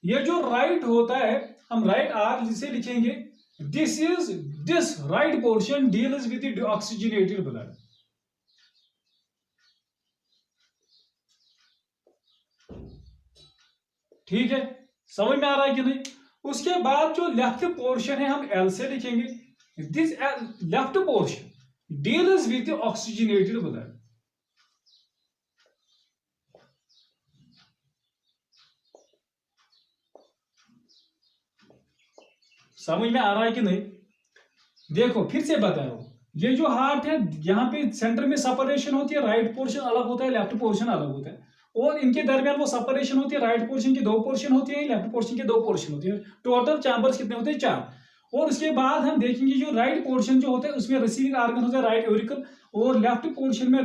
ये जो राइट होता है हम राइट आर जिसे लिखेंगे, this right portion deals with the oxygenated blood. ठीक है, समझ में आ रहा है कि नहीं। उसके बाद जो लेफ्ट पोर्शन है हम एल से लिखेंगे, this left portion deals with the oxygenated blood. समझ में आ रहा है कि नहीं। देखो फिर से बता रहा हूं, ये जो हार्ट है यहाँ पे सेंटर में सेपरेशन होती है, राइट पोर्शन अलग होता है, लेफ्ट पोर्शन अलग होता है, और इनके दरमियान वो सेपरेशन होती है, राइट पोर्शन की 2 पोर्शन होती है, लेफ्ट पोर्शन के 2 पोर्शन होती है, टोटल चैम्बर्स कितने होते हैं 4। और उसके बाद हम देखेंगे जो राइट पोर्शन जो होता है उसमें रिसीविंग आर्गन होता है राइट यूरिकल, और लेफ्ट पोर्शन में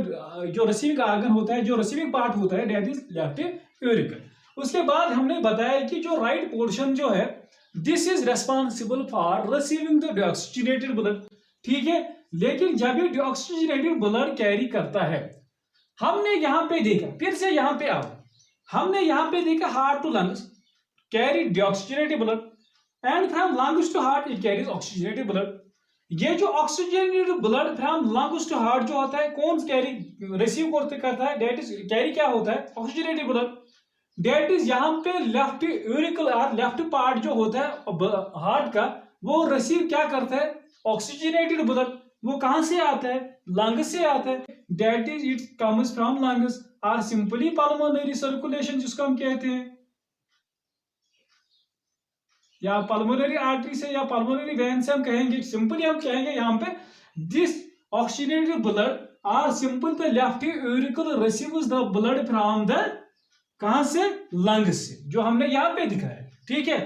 जो रिसीविंग आर्गन होता है, जो रिसीविंग पार्ट होता है दैट इज लेफ्ट यूरिकल। उसके बाद हमने बताया कि जो राइट पोर्शन जो है this is responsible for receiving the deoxygenated blood. ठीक है, लेकिन जब ये डीऑक्सीजनेटेड ब्लड कैरी करता है, हमने यहां पे देखा, फिर से यहां पे आओ, हमने यहां पे देखा heart to lungs carry deoxygenated blood and from lungs to heart it carries oxygenated blood. ये जो oxygenated blood from lungs to heart जो होता है कौन कैरी रिसीव करता है, दैट इज कैरी क्या होता है ऑक्सीजनेटेड ब्लड। डेट इज यहाँ पे लेफ्ट यूरिकल और लेफ्ट पार्ट जो होता है हार्ट का वो रिसीव क्या करता है ऑक्सीजनेटेड ब्लड। वो कहां से आता है, लंग से आता है, that is it comes from lungs और सिंपली पल्मोनरी सर्कुलेशन जिसको हम कहते हैं, या पल्मोनरी आर्टरी से या पल्मोनरी वेन से हम कहेंगे, सिंपली हम कहेंगे यहाँ पे this oxygenated blood are simple the left auricle receives the blood from the कहां से, लंग से, जो हमने यहां पे दिखाया है। ठीक है,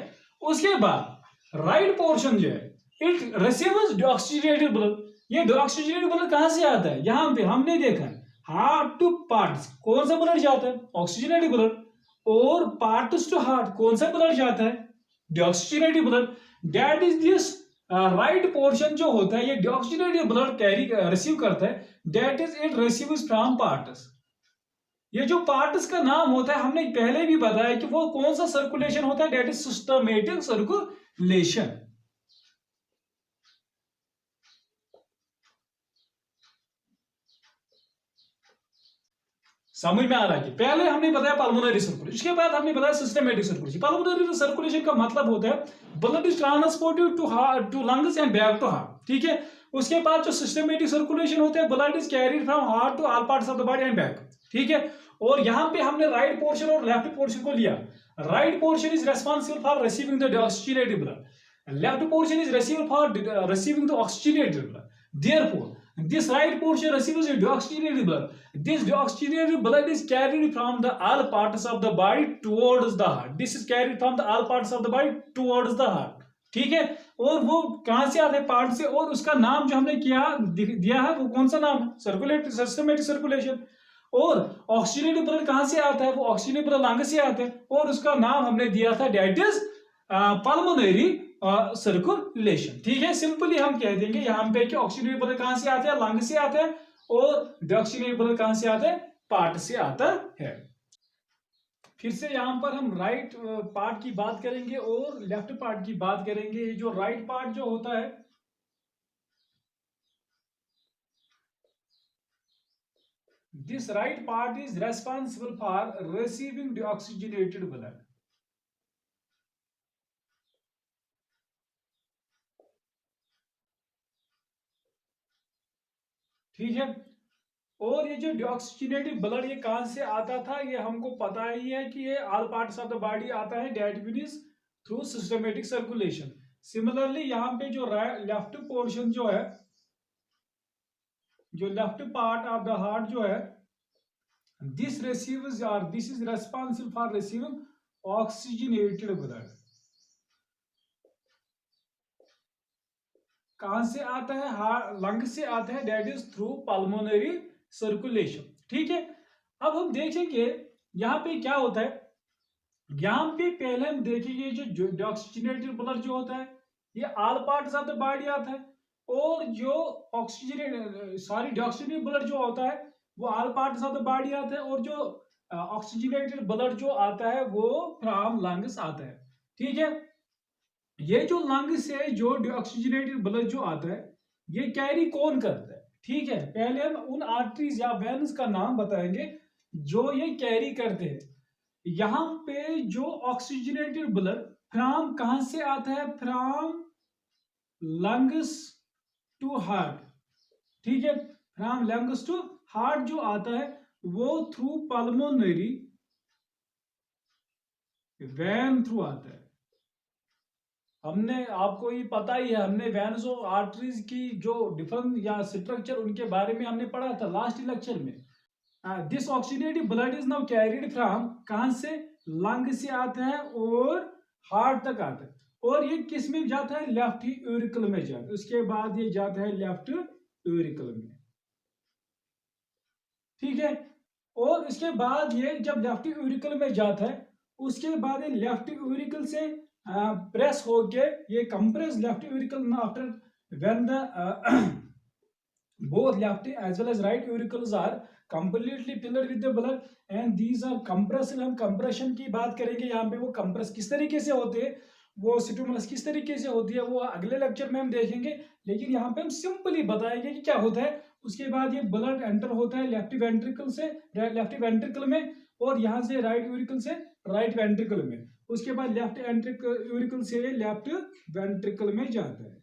उसके बाद राइट पोर्शन जो है इट रिसीव्स डीऑक्सीजनेटेड ब्लड। ये डीऑक्सीजनेटेड ब्लड कहां से आता है, यहां पे हमने देखा है हार्ट टू पार्ट्स कौन सा ब्लड जाता है ऑक्सीजनेटेड ब्लड, और पार्ट्स टू हार्ट कौन सा ब्लड जाता है deoxygenated blood. That is this right portion जो होता है ये डीऑक्सीजनेटेड ब्लड कैरी रिसीव करता है, that is it receives from parts. ये जो पार्ट्स का नाम होता है हमने पहले भी बताया कि वो कौन सा सर्कुलेशन होता है, दैट इज सिस्टमेटिक सर्कुलेशन। समझ में आ रहा है कि पहले हमने बताया पल्मोनरी सर्कुलेशन, उसके बाद हमने बताया सिस्टमेटिक सर्कुलेशन। पल्मोनरी सर्कुलेशन का मतलब होता है blood is transported to heart to lungs and back to heart. ठीक है, उसके बाद जो सिस्टमेटिक सर्कुलेशन होता है blood is carried from heart to all parts of the body and back. ठीक है, और यहां पे हमने राइट पोर्शन और लेफ्ट पोर्शन को लिया। Right portion is responsible for receiving the oxygenated blood, left portion is receiving for receiving the oxygenated blood. Therefore this right portion receives deoxygenated blood. This deoxygenated blood is carried from the all parts of the body towards the heart. This is carried from the all parts of the body towards the heart. ठीक है, और वो कहां से आता है part से, और उसका नाम जो हमने किया दिया है वो कौन सा नाम है सर्कुलेट सिस्टमेटिक सर्कुलेशन। और ऑक्सीजनेटेड ब्लड कहां से आता है, वो ऑक्सीजनेटेड ब्लड लंग से आता है, और उसका नाम हमने दिया था दैट इज पल्मोनरी सर्कुलेशन। ठीक है, सिंपली हम कह देंगे यहाँ पे कि ऑक्सीजनेटेड ब्लड कहां से आता है, लंग से आता है, और डीऑक्सीजनेटेड ब्लड कहां से आता है, पार्ट से आता है। फिर से यहां पर हम राइट पार्ट की बात करेंगे और लेफ्ट पार्ट की बात करेंगे। जो राइट पार्ट जो होता है this right part is responsible for receiving deoxygenated blood. ठीक है। और ये जो डीऑक्सीजनेटेड ब्लड ये कहाँ से आता था, ये हमको पता ही है कि ये all parts of the body आता है, that means through systematic circulation. Similarly यहाँ पे जो लेफ्ट पोर्शन जो है, जो left part of the heart जो है, दिस रिसीव्स और this is responsible for receiving oxygenated blood. कहां से आता है, हार्ट लंग से आता है, that is through pulmonary circulation. ठीक है। अब हम देखेंगे यहाँ पे क्या होता है। यहाँ पे पहले हम देखेंगे जो डीऑक्सीजनेटेड ब्लड जो होता है ये all parts of the body आता है, और जो ऑक्सीजनेट सॉरी डीऑक्सीजनेटेड ब्लड जो होता है वो all parts of the body आता है, और जो ऑक्सीजनेटेड ब्लड जो आता है वो फ्रॉम लंग्स आता है। ठीक है। ये जो लंग से जो डीऑक्सीजनेटेड ब्लड जो आता है ये कैरी कौन करता है। ठीक है। पहले हम उन आर्टरीज या वेन्स का नाम बताएंगे जो ये कैरी करते हैं। यहां पे जो ऑक्सीजनेटेड ब्लड फ्रॉम कहां से आता है, फ्रॉम लंग्स टू हार्ट। ठीक है। फ्रॉम लंग्स टू हार्ट जो आता है वो थ्रू पल्मोनरी वैन थ्रू आता है। हमने आपको ये पता ही है, हमने वेन्स और आर्टरीज की जो डिफरेंट या स्ट्रक्चर उनके बारे में हमने पढ़ा था लास्ट लेक्चर में। This oxidative blood is now carried from, कहां से, लंग से आता है और हार्ट तक आता है, और ये किस में जाता है, लेफ्ट यूरिकल में जाता है। उसके बाद ये जाता है लेफ्ट यूरिकल में। ठीक है। और इसके बाद ये जब लेफ्ट यूरिकल में जाता है उसके बाद ये लेफ्ट यूरिकल से प्रेस होके ये compress left uracil after when the both left as well as right auricles are completely filled with the blood and these are compressed। हम कंप्रेशन की बात करेंगे, यहाँ पे वो कंप्रेस किस तरीके से होते हैं, वो स्टिमुलस किस तरीके से होती है वो अगले लेक्चर में हम देखेंगे, लेकिन यहाँ पे हम सिंपली बताएंगे कि क्या होता है। उसके बाद ये ब्लड एंटर होता है लेफ्ट वेंट्रिकल से लेफ्ट वेंट्रिकल में, और यहाँ से राइट यूरिकल से राइट वेंट्रिकल में, उसके बाद लेफ्ट यूरिकल से लेफ्ट वेंट्रिकल में जाता है।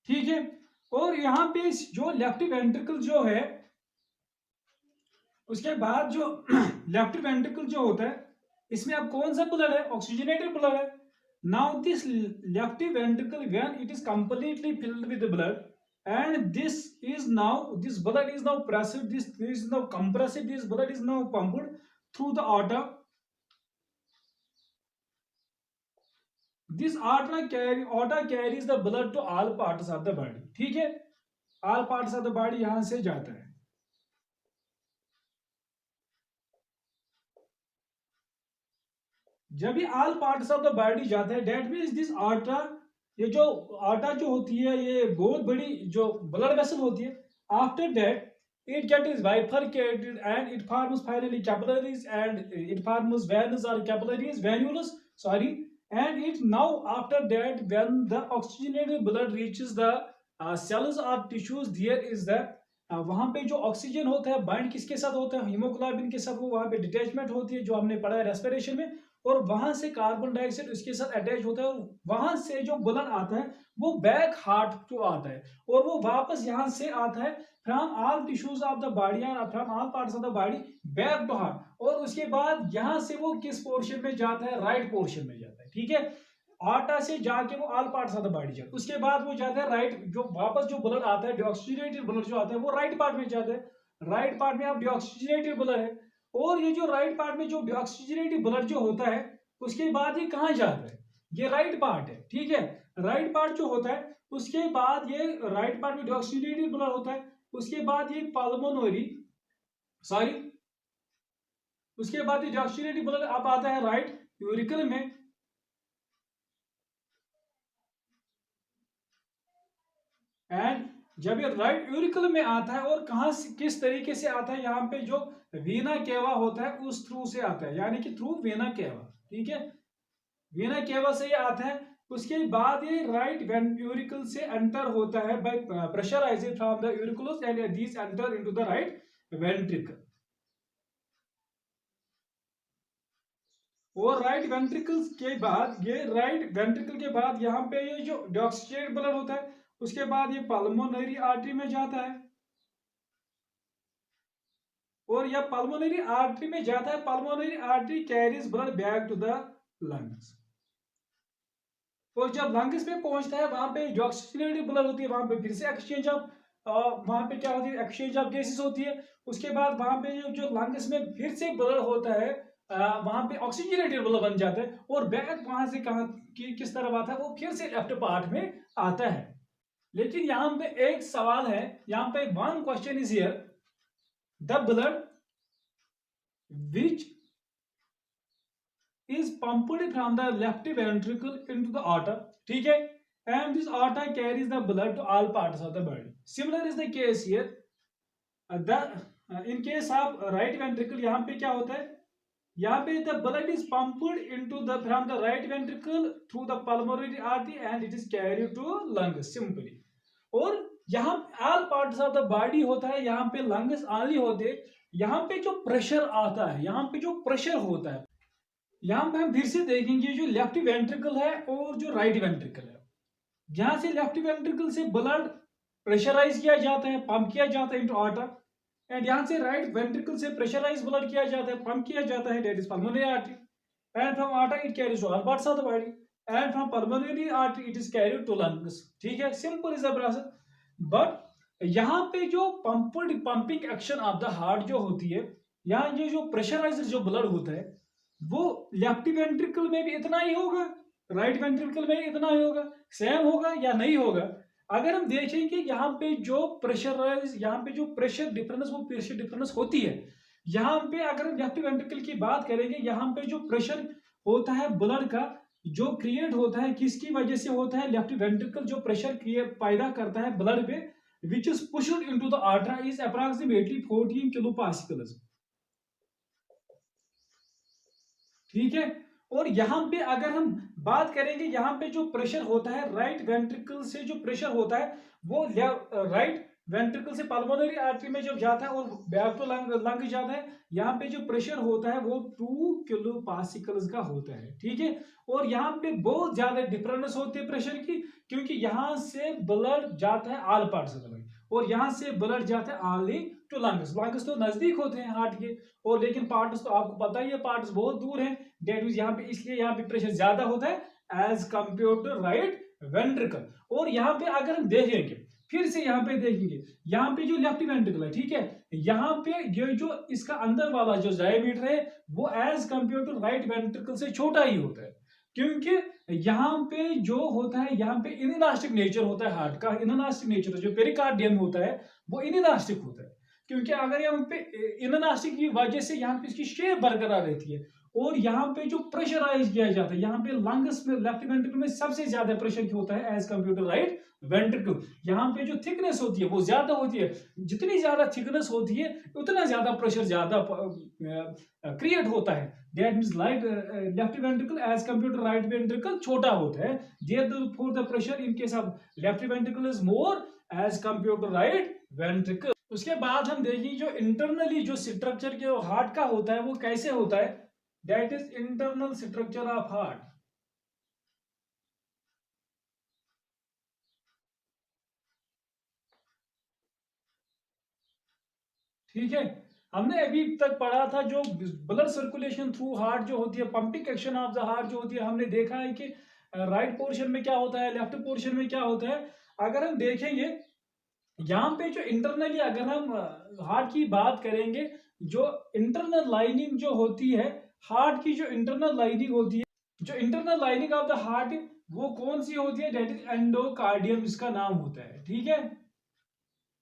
ठीक है। और यहाँ पे जो लेफ्ट वेंट्रिकल जो है उसके बाद जो लेफ्ट वेंट्रिकल जो होता है इसमें अब कौन सा ब्लड है, ऑक्सीजनेटेड ब्लड है। Now this left ventricle when it is completely filled with blood and this blood is now pressed, this is now compressed, this blood is now pumped through the aorta. This aorta carries the blood to all parts of the body। ठीक है। all parts of the body यहां से जाता है। जब भी all parts of the body जाता है डेट मीन्स दिस आर्टा, ये जो आर्टा जो होती है ये बहुत बड़ी जो ब्लड वेसल होती है। After that it gets bifurcated and it forms finally capillaries and it forms veins or capillaries venules, sorry, and it now after that when the oxygenated blood reaches the cells or tissues there is the वहां पे जो oxygen होता है bind किसके साथ होता है, haemoglobin के साथ, वो वहां पे डिटैचमेंट होती है जो हमने पढ़ा है रेस्पिरेशन में, और वहां से कार्बन डाइऑक्साइड उसके साथ अटैच होता है, और वहां से जो ब्लड आता है वो बैक हार्ट को आता है, और वो वापस यहाँ से आता है from all tissues of the body और from all parts of the body back to heart, और उसके बाद यहाँ से वो किस पोर्शन में जाता है, राइट पोर्शन में जाता है। ठीक है। आटा से जाके वो all parts of the body जाता है, उसके बाद वो जाता है राइट, जो वापस जो ब्लड आता है डीऑक्सीजनेटेड ब्लड जो आता है वो राइट पार्ट में जाता है। राइट पार्ट में अब डीऑक्सीजनेटेड ब्लड है, और ये जो राइट पार्ट में जो डीऑक्सीजनेटेड ब्लड जो होता है उसके बाद ये कहाँ जाता है, ये राइट पार्ट है। ठीक है। राइट पार्ट जो होता है उसके बाद ये राइट पार्ट में डीऑक्सीजनेटेड ब्लड होता है, उसके बाद ये पल्मोनरी सॉरी उसके बाद ये डीऑक्सीजनेटेड ब्लड अब आता है राइट यूरिकल में, एंड जब ये राइट यूरिकल में आता है और कहां से किस तरीके से आता है, यहाँ पे जो वीना केवा होता है उस थ्रू से आता है, यानी कि थ्रू वीना केवा। ठीक है। वीना केवा से ये आता है, उसके बाद ये राइट यूरिकल से एंटर होता है by pressurising from the auricles and this enter into the right ventricle, और राइट वेंट्रिकल के बाद ये राइट वेंट्रिकल के बाद यहाँ पे ये जो डीऑक्सीजनेटेड ब्लड होता है उसके बाद ये पल्मोनरी आर्टरी में जाता है, और यह पल्मोनरी आर्टरी में जाता है, pulmonary artery carries blood back to the lungs. और जब लंग्स पे पहुंचता है वहां पे जो ऑक्सीजनेटेड ब्लड होती है वहां पे फिर से एक्सचेंज ऑफ वहां पे क्या होती है, एक्सचेंज ऑफ गैसेस होती है। उसके बाद वहां पे जो लंग्स में फिर से ब्लड होता है, वहां पे ऑक्सीजनेटेड ब्लड बन जाता है, और बैक वहां से कहां किस तरफ आता है, वो फिर से लेफ्ट पार्ट में आता है। लेकिन यहाँ पे एक सवाल है, यहाँ पे one question is here, the blood which is pumped from the left ventricle into the aorta, ठीक है, and this aorta carries the blood to all parts of the body. Similar is the case here. The in case of right ventricle, यहाँ पे क्या होता है, यहाँ पे the blood is pumped into the from the right ventricle through the pulmonary artery and it is carried to lungs simply. और यहाँ all parts of the body होता है, यहाँ पे lungs only होते, यहाँ पे जो प्रेशर आता है, यहाँ पे जो प्रेशर होता है, यहां पे हम फिर से देखेंगे जो लेफ्ट वेंट्रिकल है और जो राइट वेंट्रिकल है, यहां से लेफ्ट वेंट्रिकल से ब्लड प्रेशराइज किया जाता है, पंप किया जाता है इनटू आर्टर, एंड यहां से राइट वेंट्रिकल से प्रेशराइज ब्लड किया जाता है, पंप किया जाता है, that is pulmonary artery, and from artery it carries to all parts of the body, and from pulmonary artery it is carried to lungs. ठीक है, simple is the process. But यहाँ पे जो pumping action of the heart जो होती है, यहाँ ये जो प्रेशराइज जो ब्लड होता है वो लेफ्ट वेंट्रिकल में भी इतना ही होगा, राइट वेंट्रिकल में इतना ही होगा, सेम होगा या नहीं होगा। अगर हम देखेंगे यहाँ पे जो प्रेशराइज, यहाँ पे जो प्रेशर डिफरेंस, वो प्रेशर डिफरेंस होती है, यहाँ पे अगर हम लेफ्ट वेंट्रिकल की बात करेंगे, यहाँ पे जो प्रेशर होता है ब्लड का जो क्रिएट होता है, किसकी वजह से होता है, लेफ्ट वेंट्रिकल जो प्रेशर पैदा करता है ब्लड पे which is pushed into the artery is approximately 14 kilo pascals. ठीक है, और यहां पे अगर हम बात करेंगे, यहां पे जो प्रेशर होता है राइट वेंट्रिकल से, जो प्रेशर होता है वो राइट वेंट्रिकल से पल्मोनरी आर्टरी में जब जाता है और बैक टू लंग जाता है, यहाँ पे जो प्रेशर होता है वो 2 किलो पास्कल्स का होता है। ठीक है, और यहाँ पे बहुत ज्यादा डिफरेंस होती है प्रेशर की, क्योंकि यहाँ से ब्लड जाता है all parts of the body और यहाँ से ब्लड जाता है ओनली टू लंग्स। लंग्स तो नजदीक होते हैं हार्ट के, और लेकिन पार्ट्स तो आपको पता ही है पार्ट्स बहुत दूर हैं, डेट मींस यहाँ पे, इसलिए यहाँ पे प्रेशर ज्यादा होता है as compare to right ventricle. और यहाँ पे अगर हम देखेंगे, फिर से यहाँ पे देखेंगे, यहाँ पे जो लेफ्ट वेंट्रिकल है, ठीक है, यहाँ पे ये जो इसका अंदर वाला जो डायमीटर है वो as compare to right ventricle से छोटा ही होता है, क्योंकि यहाँ पे जो होता है, यहाँ पे इनइलास्टिक नेचर होता है हार्ट का, इनइलास्टिक नेचर जो पेरिकार्डियम होता है वो इनइलास्टिक होता है, क्योंकि अगर यहाँ पे इनइलास्टिक की वजह से यहाँ पे इसकी शेप बरकरार रहती है, और यहाँ पे जो प्रेशराइज किया जाता है, यहाँ पे लंग्स में लेफ्ट वेंट्रिकल में सबसे ज्यादा प्रेशर होता है as compare to right ventricle. यहाँ पे जो थिकनेस होती है वो ज्यादा होती है, जितनी ज्यादा थिकनेस होती है उतना ज्यादा प्रेशर ज्यादा क्रिएट होता है, that means light left ventricle as compare to right ventricle छोटा होता है, therefore the pressure in case of left ventricle is more as compare to right ventricle. उसके बाद हम देखेंगे जो इंटरनली जो स्ट्रक्चर के हार्ट का होता है वो कैसे होता है, that is internal structure of heart. ठीक है, हमने अभी तक पढ़ा था जो ब्लड सर्कुलेशन थ्रू हार्ट जो होती है, pumping action of the heart जो होती है, हमने देखा है कि राइट पोर्शन में क्या होता है, लेफ्ट पोर्शन में क्या होता है। अगर हम देखेंगे यहाँ पे जो इंटरनली अगर हम हार्ट की बात करेंगे, जो इंटरनल लाइनिंग जो होती है हार्ट की, जो इंटरनल लाइनिंग होती है, जो internal lining of the heart वो कौन सी होती है, दैट इज एंडोकार्डियम इसका नाम होता है। ठीक है,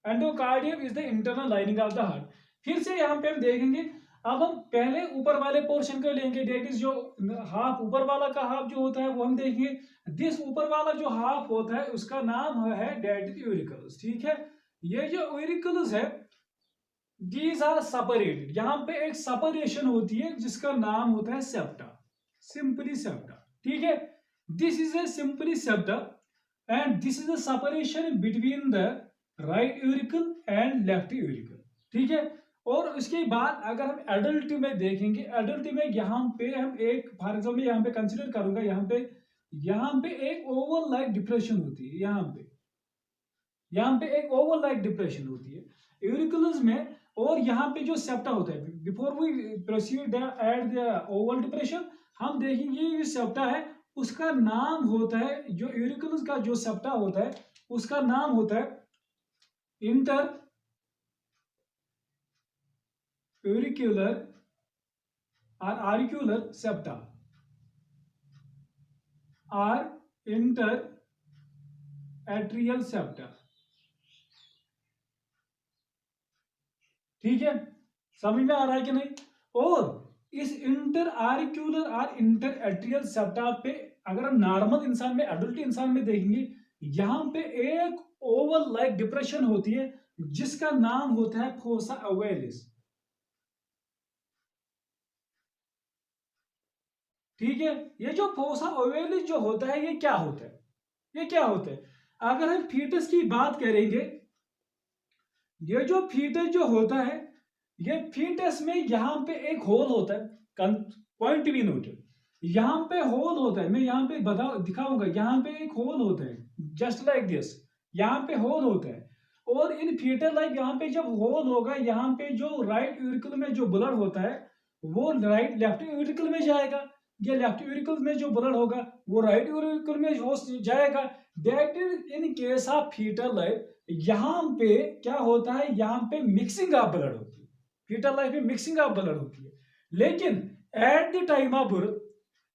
endocardium is the internal lining of the heart. फिर से यहाँ पे हम देखेंगे, अब हम पहले ऊपर वाले पोर्शन को लेंगे, दैट इज जो हाफ ऊपर वाला का हाफ जो होता है वो हम देखेंगे, दिस ऊपर वाला जो हाफ होता है उसका नाम है दैट इज यूरिकल्स। ठीक है, ये जो यूरिकल्स है दीज आर सेपरेटेड, यहाँ पे एक सेपरेशन होती है जिसका नाम होता है सेप्टा, सिंपली सेप्टा। ठीक है, this is a simply septa and this is a separation between the right uracil and left uracil. ठीक है, और उसके बाद अगर हम एडल्ट में देखेंगे, एडल्ट में यहाँ पे हम एक फॉर एग्जाम्पल यहाँ पे कंसिडर करूंगा, यहाँ पे एक ओवल लाइक डिप्रेशन होती है यहाँ पे, यहाँ पे एक ओवल लाइक डिप्रेशन होती है यूरिकुलस में। और यहाँ पे जो सेप्टा होता है, before we proceed at the oval depression, हम देखेंगे ये सेप्टा है उसका नाम होता है, जो यूरिकुलस का जो सेप्टा होता है उसका नाम होता है इंटर यूरिकुलर और आरिक्यूलर सेप्टा और इंटर एट्रियल सेप्टा। ठीक है, समझ में आ रहा है कि नहीं? और इस इंटर आरिक्यूलर और इंटर एट्रियल सेप्टा पे अगर हम नॉर्मल इंसान में, एडल्ट इंसान में देखेंगे, यहां पे एक ओवल लाइक डिप्रेशन होती है जिसका नाम होता है फोसा ओवेलिस। ठीक है, ये जो फोसा ओवेलिस जो होता है ये क्या होता है, ये क्या होता है? अगर हम फीटस की बात करेंगे, ये जो फीटस जो होता है, ये फीटस में यहाँ पे एक होल होता है, पॉइंट बी नोटेड, यहाँ पे होल होता है, मैं यहाँ पे बता दिखाऊंगा, यहाँ पे एक होल होता है जस्ट लाइक दिस, यहाँ पे होल होता है। और इन फीटर लाइक यहाँ पे जब होल होगा, यहाँ पे जो राइट यूरिकल में जो ब्लड होता है वो राइट लेफ्ट यूरिकल में जाएगा, या लेफ्ट यूरिकल में जो ब्लड होगा वो राइट यूरिकल में हो जाएगा। That is in case of fitter life. यहाँ पे क्या होता है, यहाँ पे मिक्सिंग ऑफ ब्लड होती है, फीटल लाइफ में मिक्सिंग ऑफ ब्लड होती है। लेकिन at the time of birth,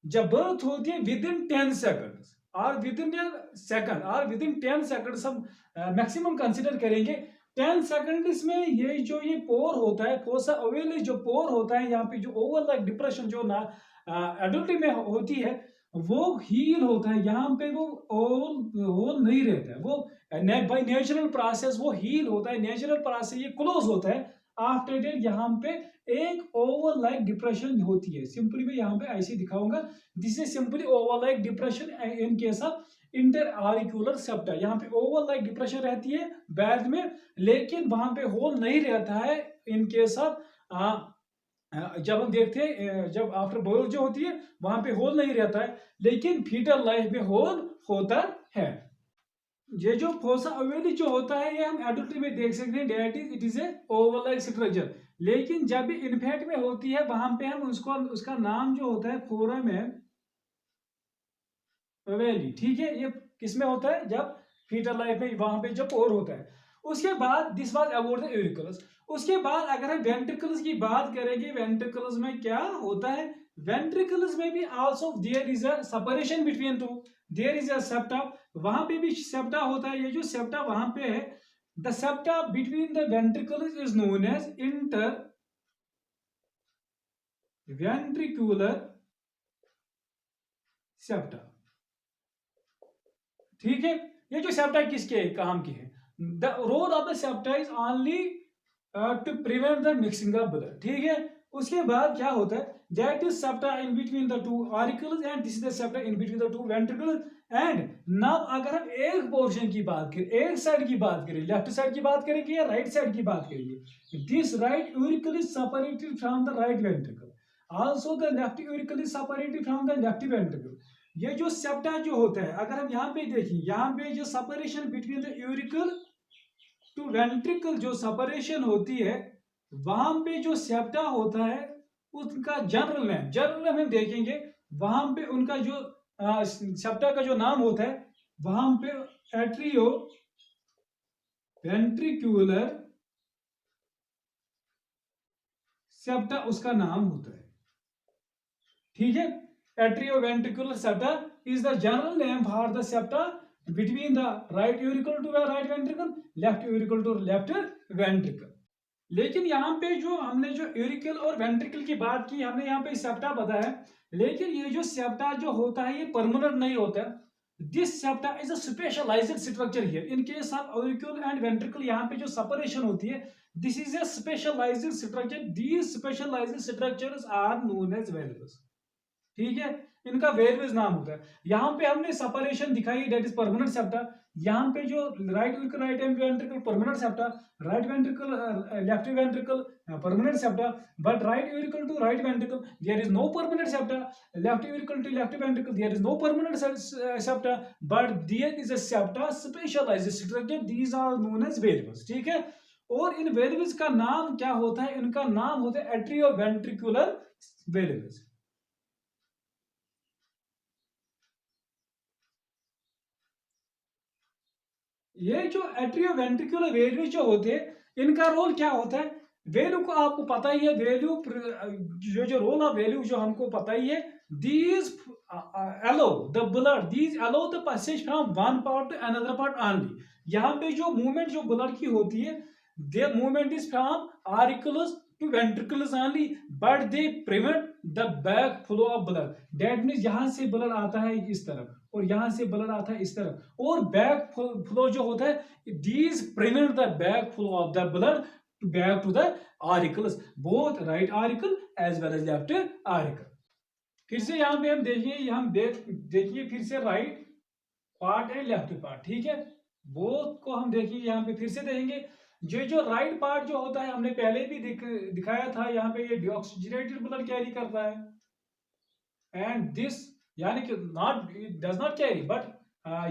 जब बर्थ होती है विद इन 10 सेकंड्स और विद इन सेकंड और विद इन 10 सेकंड्स हम मैक्सिमम कंसीडर करेंगे। 10 सेकंड में ये जो ये पोर होता है, फोसा ओवेलिस जो पोर होता है, यहाँ पे जो ओवल लाइक डिप्रेशन जो ना एडल्ट में होती है वो हील होता है, यहाँ पे वो होल नहीं रहता है, वो बाय नेचुरल प्रोसेस वो हील होता है, नेचुरल प्रोसेस ये क्लोज होता है। आफ्टर डेट यहाँ पे एक ओवल लाइक डिप्रेशन होती है, सिंपली मैं यहाँ पे ऐसे दिखाऊंगा, this is simply oval like depression in case of interauricular septa. यहाँ पे ओवल लाइक डिप्रेशन रहती है बैद में, लेकिन वहां पे होल नहीं रहता है इन केस ऑफ, जब हम देखते हैं जब आफ्टर बर्थ जो होती है वहां पे होल नहीं रहता है, लेकिन फीटल लाइफ में होल होता है। ये जो फोसा ओवेलिस जो होता है ये हम एडल्ट में देख सकते हैं, that is it is a oval like structure. लेकिन जब भी इन्फेंट में होती है वहां पे हम उसको, उसका नाम जो होता है फोरामेन ओवेली। ठीक है, ये किस में होता है, जब फीटल लाइफ में वहां पे जब और होता है। उसके बाद दिस वाज अबाउट द यूरिकल्स। उसके बाद अगर हम वेंट्रिकल्स की बात करेंगे, वेंट्रिकल्स में क्या होता है, वेंट्रिकल्स में भी also there is a separation between two, there is a septa, वहां पे भी सेप्टा होता है। ये जो सेप्टा वहां पे है, the septa between the ventricles is known as interventricular septa. ठीक है, ये जो सेप्टा किसके काम की है, the role of the septa is only to prevent the mixing of blood. ठीक है, उसके बाद क्या होता है, that is septa in between the two auricles and this is the septa in between the two ventricles. And now अगर हम एक पोर्शन की बात करें, एक साइड की बात करें, लेफ्ट साइड की बात करेंगे या राइट साइड की बात करेंगे, this right uracil is separated from the right ventricle, also the left uracil is separated from the left ventricle. ये जो सेप्टा जो होता है, अगर हम यहाँ पे देखें, यहाँ पे जो separation between the auricle to ventricle जो सेपरेशन होती है, वहां पे जो सेप्टा होता है उसका जनरल नेम हम देखेंगे, वहां पे उनका जो सेप्टा का जो नाम होता है वहां पे एट्रियो वेंट्रिकुलर सेप्टा उसका नाम होता है। ठीक है, atrioventricular septa is the general name for the septa between the right auricle to the right ventricle, left auricle to left ventricle। लेकिन यहाँ पे जो हमने जो यूरिकल और वेंट्रिकल की बात की, हमने यहाँ पे सेप्टा बताया, लेकिन ये जो सेप्टा जो होता है ये परमानेंट नहीं होता। This septa is a specialised structure here in case of auricle and ventricle, यहाँ पे जो सेपरेशन होती है this is a specialised structure, these specialised structures are known as valves. ठीक है, इनका वेरिएबल्स नाम होता है। यहाँ पे हमने सेपरेशन दिखाई, दैट इज परमानेंट सेप्टा। यहाँ पे जो right ventricle permanent septa, right ventricle left ventricle permanent septa, but right auricle to right ventricle there is no permanent septa, left auricle to left ventricle there is no permanent septa, but there is a septa specialised structure, these are known as variables. ठीक है, और इन variables का नाम क्या होता है? इनका नाम होता है एट्रियोवेंट्रिकुलर वेरिएबल्स। ये जो एट्रियोवेंट्रिकुलर वेरिएबल्स जो होते हैं, इनका रोल क्या होता है? वैल्यू को आपको पता ही है, वैल्यू जो रोल ऑफ वैल्यू जो हमको पता ही है, these allow the blood, these allow the passage from one part to another part only। यहाँ पे जो मूवमेंट जो ब्लड की होती है, their movement is from auricles to ventricles only, but they prevent the back flow of blood। that means यहाँ से blood आता है इस तरफ, और यहाँ से ब्लड आता है इस तरफ, और बैक फ्लो जो होता है, these prevent the back flow of the blood back to the auricles, both right auricle as well as left auricle। फिर से यहाँ पे हम देखिए, हम देखिए फिर से राइट पार्ट है लेफ्ट पार्ट। ठीक है, बोथ को हम देखिए, यहाँ पे फिर से देखेंगे। जो राइट पार्ट जो होता है, हमने पहले भी दिखाया था, यहाँ पे ये डीऑक्सीजनेटेड ब्लड कैरी करता है, एंड दिस यानी कि not does not carry, but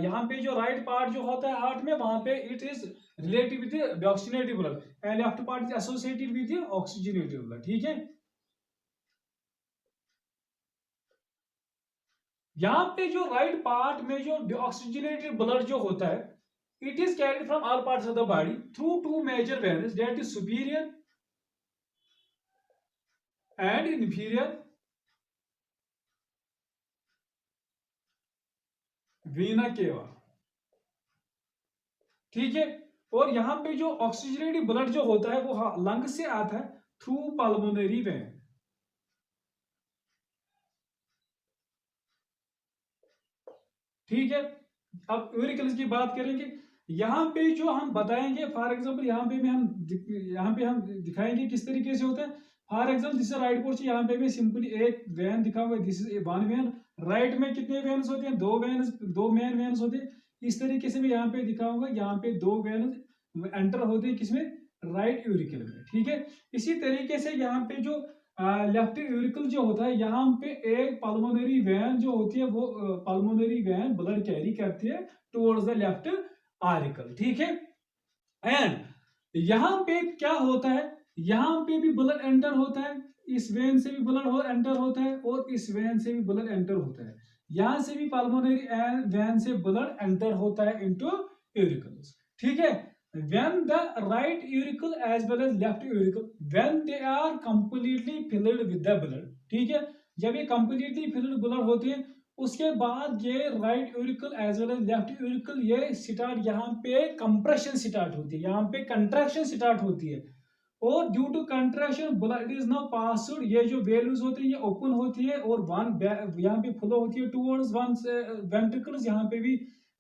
यहाँ पे जो राइट पार्ट जो होता है हार्ट में, वहां पे it is related with deoxygenated blood, and left part is associated with oxygenated blood. ठीक है, यहाँ पे जो राइट पार्ट में जो डीऑक्सीजनेटेड ब्लड जो होता है, it is carried from all parts of the body through two major veins, that is superior and inferior vena cava। ठीक है, और यहाँ पे जो ऑक्सीजनेटेड ब्लड जो होता है वो लंग से आता है थ्रू पल्मोनरी वेन। ठीक है, अब यूरिकल्स की बात करेंगे। यहाँ पे जो हम बताएंगे, फॉर एग्जांपल यहाँ पे हम दिखाएंगे किस तरीके से होता है। For example this right portion, यहाँ पे मैं सिंपली एक वैन दिखाऊंगा, this is one vein. Right में कितने वेन्स होते हैं? दो मेन वेन्स होते हैं। इस तरीके से मैं यहाँ पे दिखाऊंगा, यहाँ पे दो वेन एंटर होते हैं किसमें? राइट यूरिकल में। ठीक है, इसी तरीके से यहाँ पे जो लेफ्ट यूरिकल जो होता है, यहाँ पे एक पल्मोनरी वैन जो होती है, वो पल्मोनरी वैन ब्लड कैरी करती है टुवर्ड्स द लेफ्ट आरिकल। ठीक है, एंड यहाँ पे क्या होता है? यहाँ पे भी ब्लड एंटर होता है, इस वेन से भी ब्लड एंटर होता है, और इस वेन से भी ब्लड एंटर होता है। यहाँ से भी पल्मोनरी वैन से ब्लड एंटर होता है इनटू यूरिकल्स। ठीक है, when the right auricle as well as left auricle, when they are completely filled with the blood। ठीक है, जब ये completely filled blood होती है, उसके बाद ये right auricle as well as left auricle ये स्टार्ट, यहाँ पे कंप्रेशन स्टार्ट होती है, यहाँ पे कंट्रैक्शन स्टार्ट होती है, और due to contraction blood is now passed, ये जो वेल्यूज होती है ये ओपन होती है, और वन यहाँ पे फ्लो होती है टुवर्ड्स वन वेंट्रिकल्स, यहाँ पे भी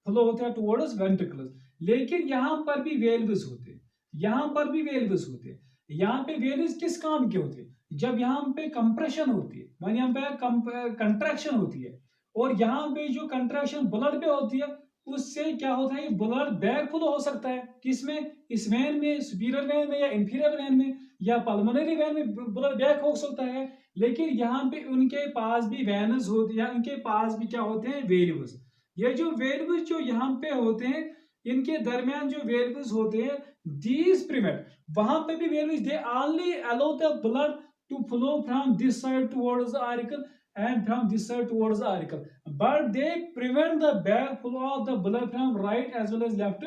फ्लो होता है टुवर्ड्स वेंट्रिकल्स। लेकिन यहाँ पर भी वेल्व्स होते हैं, यहाँ पर भी वेल्व्स होते हैं। यहाँ पे वेल्व्स किस काम के होते हैं? जब यहाँ पे कंप्रेशन होती है, मानी यहाँ पे कंट्रैक्शन होती है, और यहाँ पे जो कंट्रैक्शन ब्लड पे होती है, उससे क्या होता है? ब्लड बैक फ्लो हो सकता है किसमें? इस वेन में, सुपीरियर वेन में या इंफीरियर वेन में, या पल्मोनरी वेन में ब्लड बैक हो सकता है। लेकिन यहाँ पे उनके पास भी वेन्स होती है, इनके पास भी क्या होते हैं? वेल्व्स। ये जो वेल्व्स जो यहाँ पे होते हैं, इनके दरमियान जो वेल्व्स होते हैं, दीज प्रिवेंट, वहां पे भी valves, they only allow the blood to flow from this side towards the auricle and from this side towards the auricle, but they prevent the back flow of the blood from right as well as left,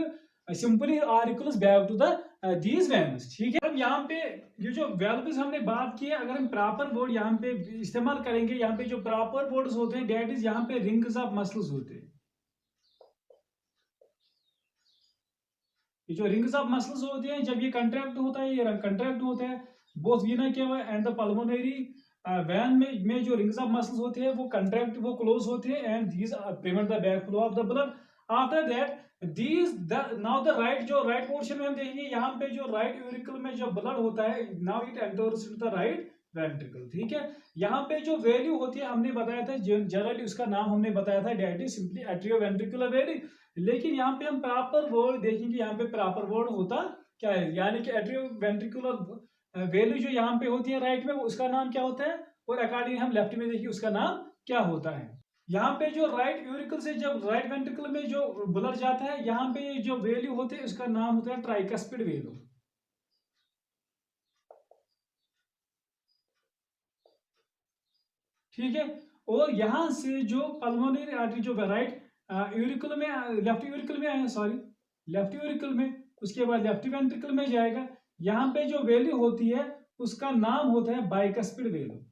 simply auricles back to the these veins। ठीक है, अब यहाँ पे ये जो valves हमने बात की है, अगर हम प्रॉपर वर्ड यहाँ पे इस्तेमाल करेंगे, यहाँ पे जो प्रॉपर वर्ड्स होते हैं, दैट इज यहाँ पे रिंग्स ऑफ मसल्स होते हैं। ये जो रिंग्स ऑफ मसल्स होते हैं, जब ये कंट्रैक्ट होता है, ये कंट्रैक्ट होता है, बोथ वीना केवा एंड द पल्मोनरी वैन में जो रिंग्स ऑफ मसल्स होते हैं वो कंट्रैक्ट, वो क्लोज होते हैं, and these prevent the back flow of the blood. After that these now the right, जो राइट पोर्शन में हम देखेंगे, यहाँ पे जो राइट यूरिकल में जो ब्लड होता है, now it enters into the right ventricle. ठीक है, यहाँ पे जो वैल्यू होती है हमने बताया था जनरली उसका नाम हमने बताया था, that is simply atrioventricular valve. लेकिन यहाँ पे हम प्रॉपर वर्ड देखेंगे, यहाँ पे प्रॉपर वर्ड होता क्या है, यानी कि एट्रियोवेंट्रिकुलर वैल्यू जो यहाँ पे होती है राइट में, उसका नाम क्या होता है, और अकॉर्डिंग हम लेफ्ट में देखिए उसका नाम क्या होता है। यहाँ पे जो राइट यूरिकल से जब राइट वेंट्रिकल में जो ब्लड जाता है, यहाँ पे जो वैल्यू होती है उसका नाम होता है ट्राइकस्पिड वैल्यू। ठीक है, और यहां से जो पल्मोनरी आर्टरी जो राइट यूरिकल में, लेफ्ट यूरिकल में है, सॉरी लेफ्ट यूरिकल में, उसके बाद लेफ्ट वेंट्रिकल में जाएगा। यहाँ पे जो वैल्यू होती है उसका नाम होता है बाइकस्पिड वैल्यू।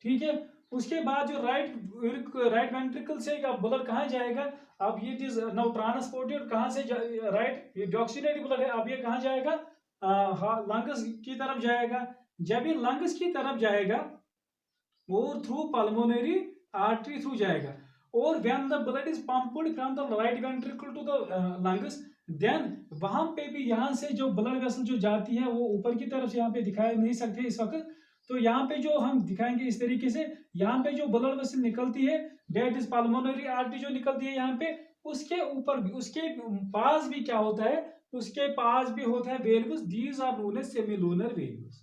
ठीक है, उसके बाद जो राइट वेंट्रिकल से ब्लड कहाँ जाएगा, अब ये इज नाउ ट्रांसपोर्टेड कहाँ से, राइट ये डॉक्सीनेटेड ब्लड है, अब ये कहाँ जाएगा, लंग्स की तरफ जाएगा। जब ये लंग्स की तरफ जाएगा और थ्रू पल्मोनरी आर्टरी थ्रू जाएगा, और when the blood is pumped from the right ventricle to the lungs, then वहां पे भी यहाँ से जो ब्लड वेसल जो जाती है वो ऊपर की तरफ से, यहाँ पे दिखाई नहीं सकते इस वक्त, तो यहाँ पे जो हम दिखाएंगे इस तरीके से, यहाँ पे जो ब्लड वेसल निकलती है दैट इज पल्मोनरी आर्टरी जो निकलती है यहाँ पे, उसके ऊपर भी, उसके पास भी क्या होता है, उसके पास भी होता है valves, these are known as semilunar valves.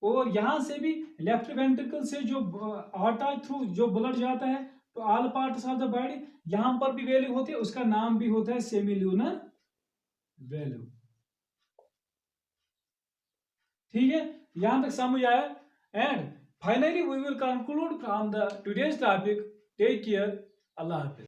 और यहां से भी लेफ्ट वेंट्रिकल से जो आर्टा थ्रू जो ब्लड जाता है तो all parts of the body, यहां पर भी वैल्यू होती है, उसका नाम भी होता है सेमिल्यूनर वैल्यू। ठीक है, यहां तक समझ आया। And finally we will conclude from the today's topic. Take care, Allah Hafiz.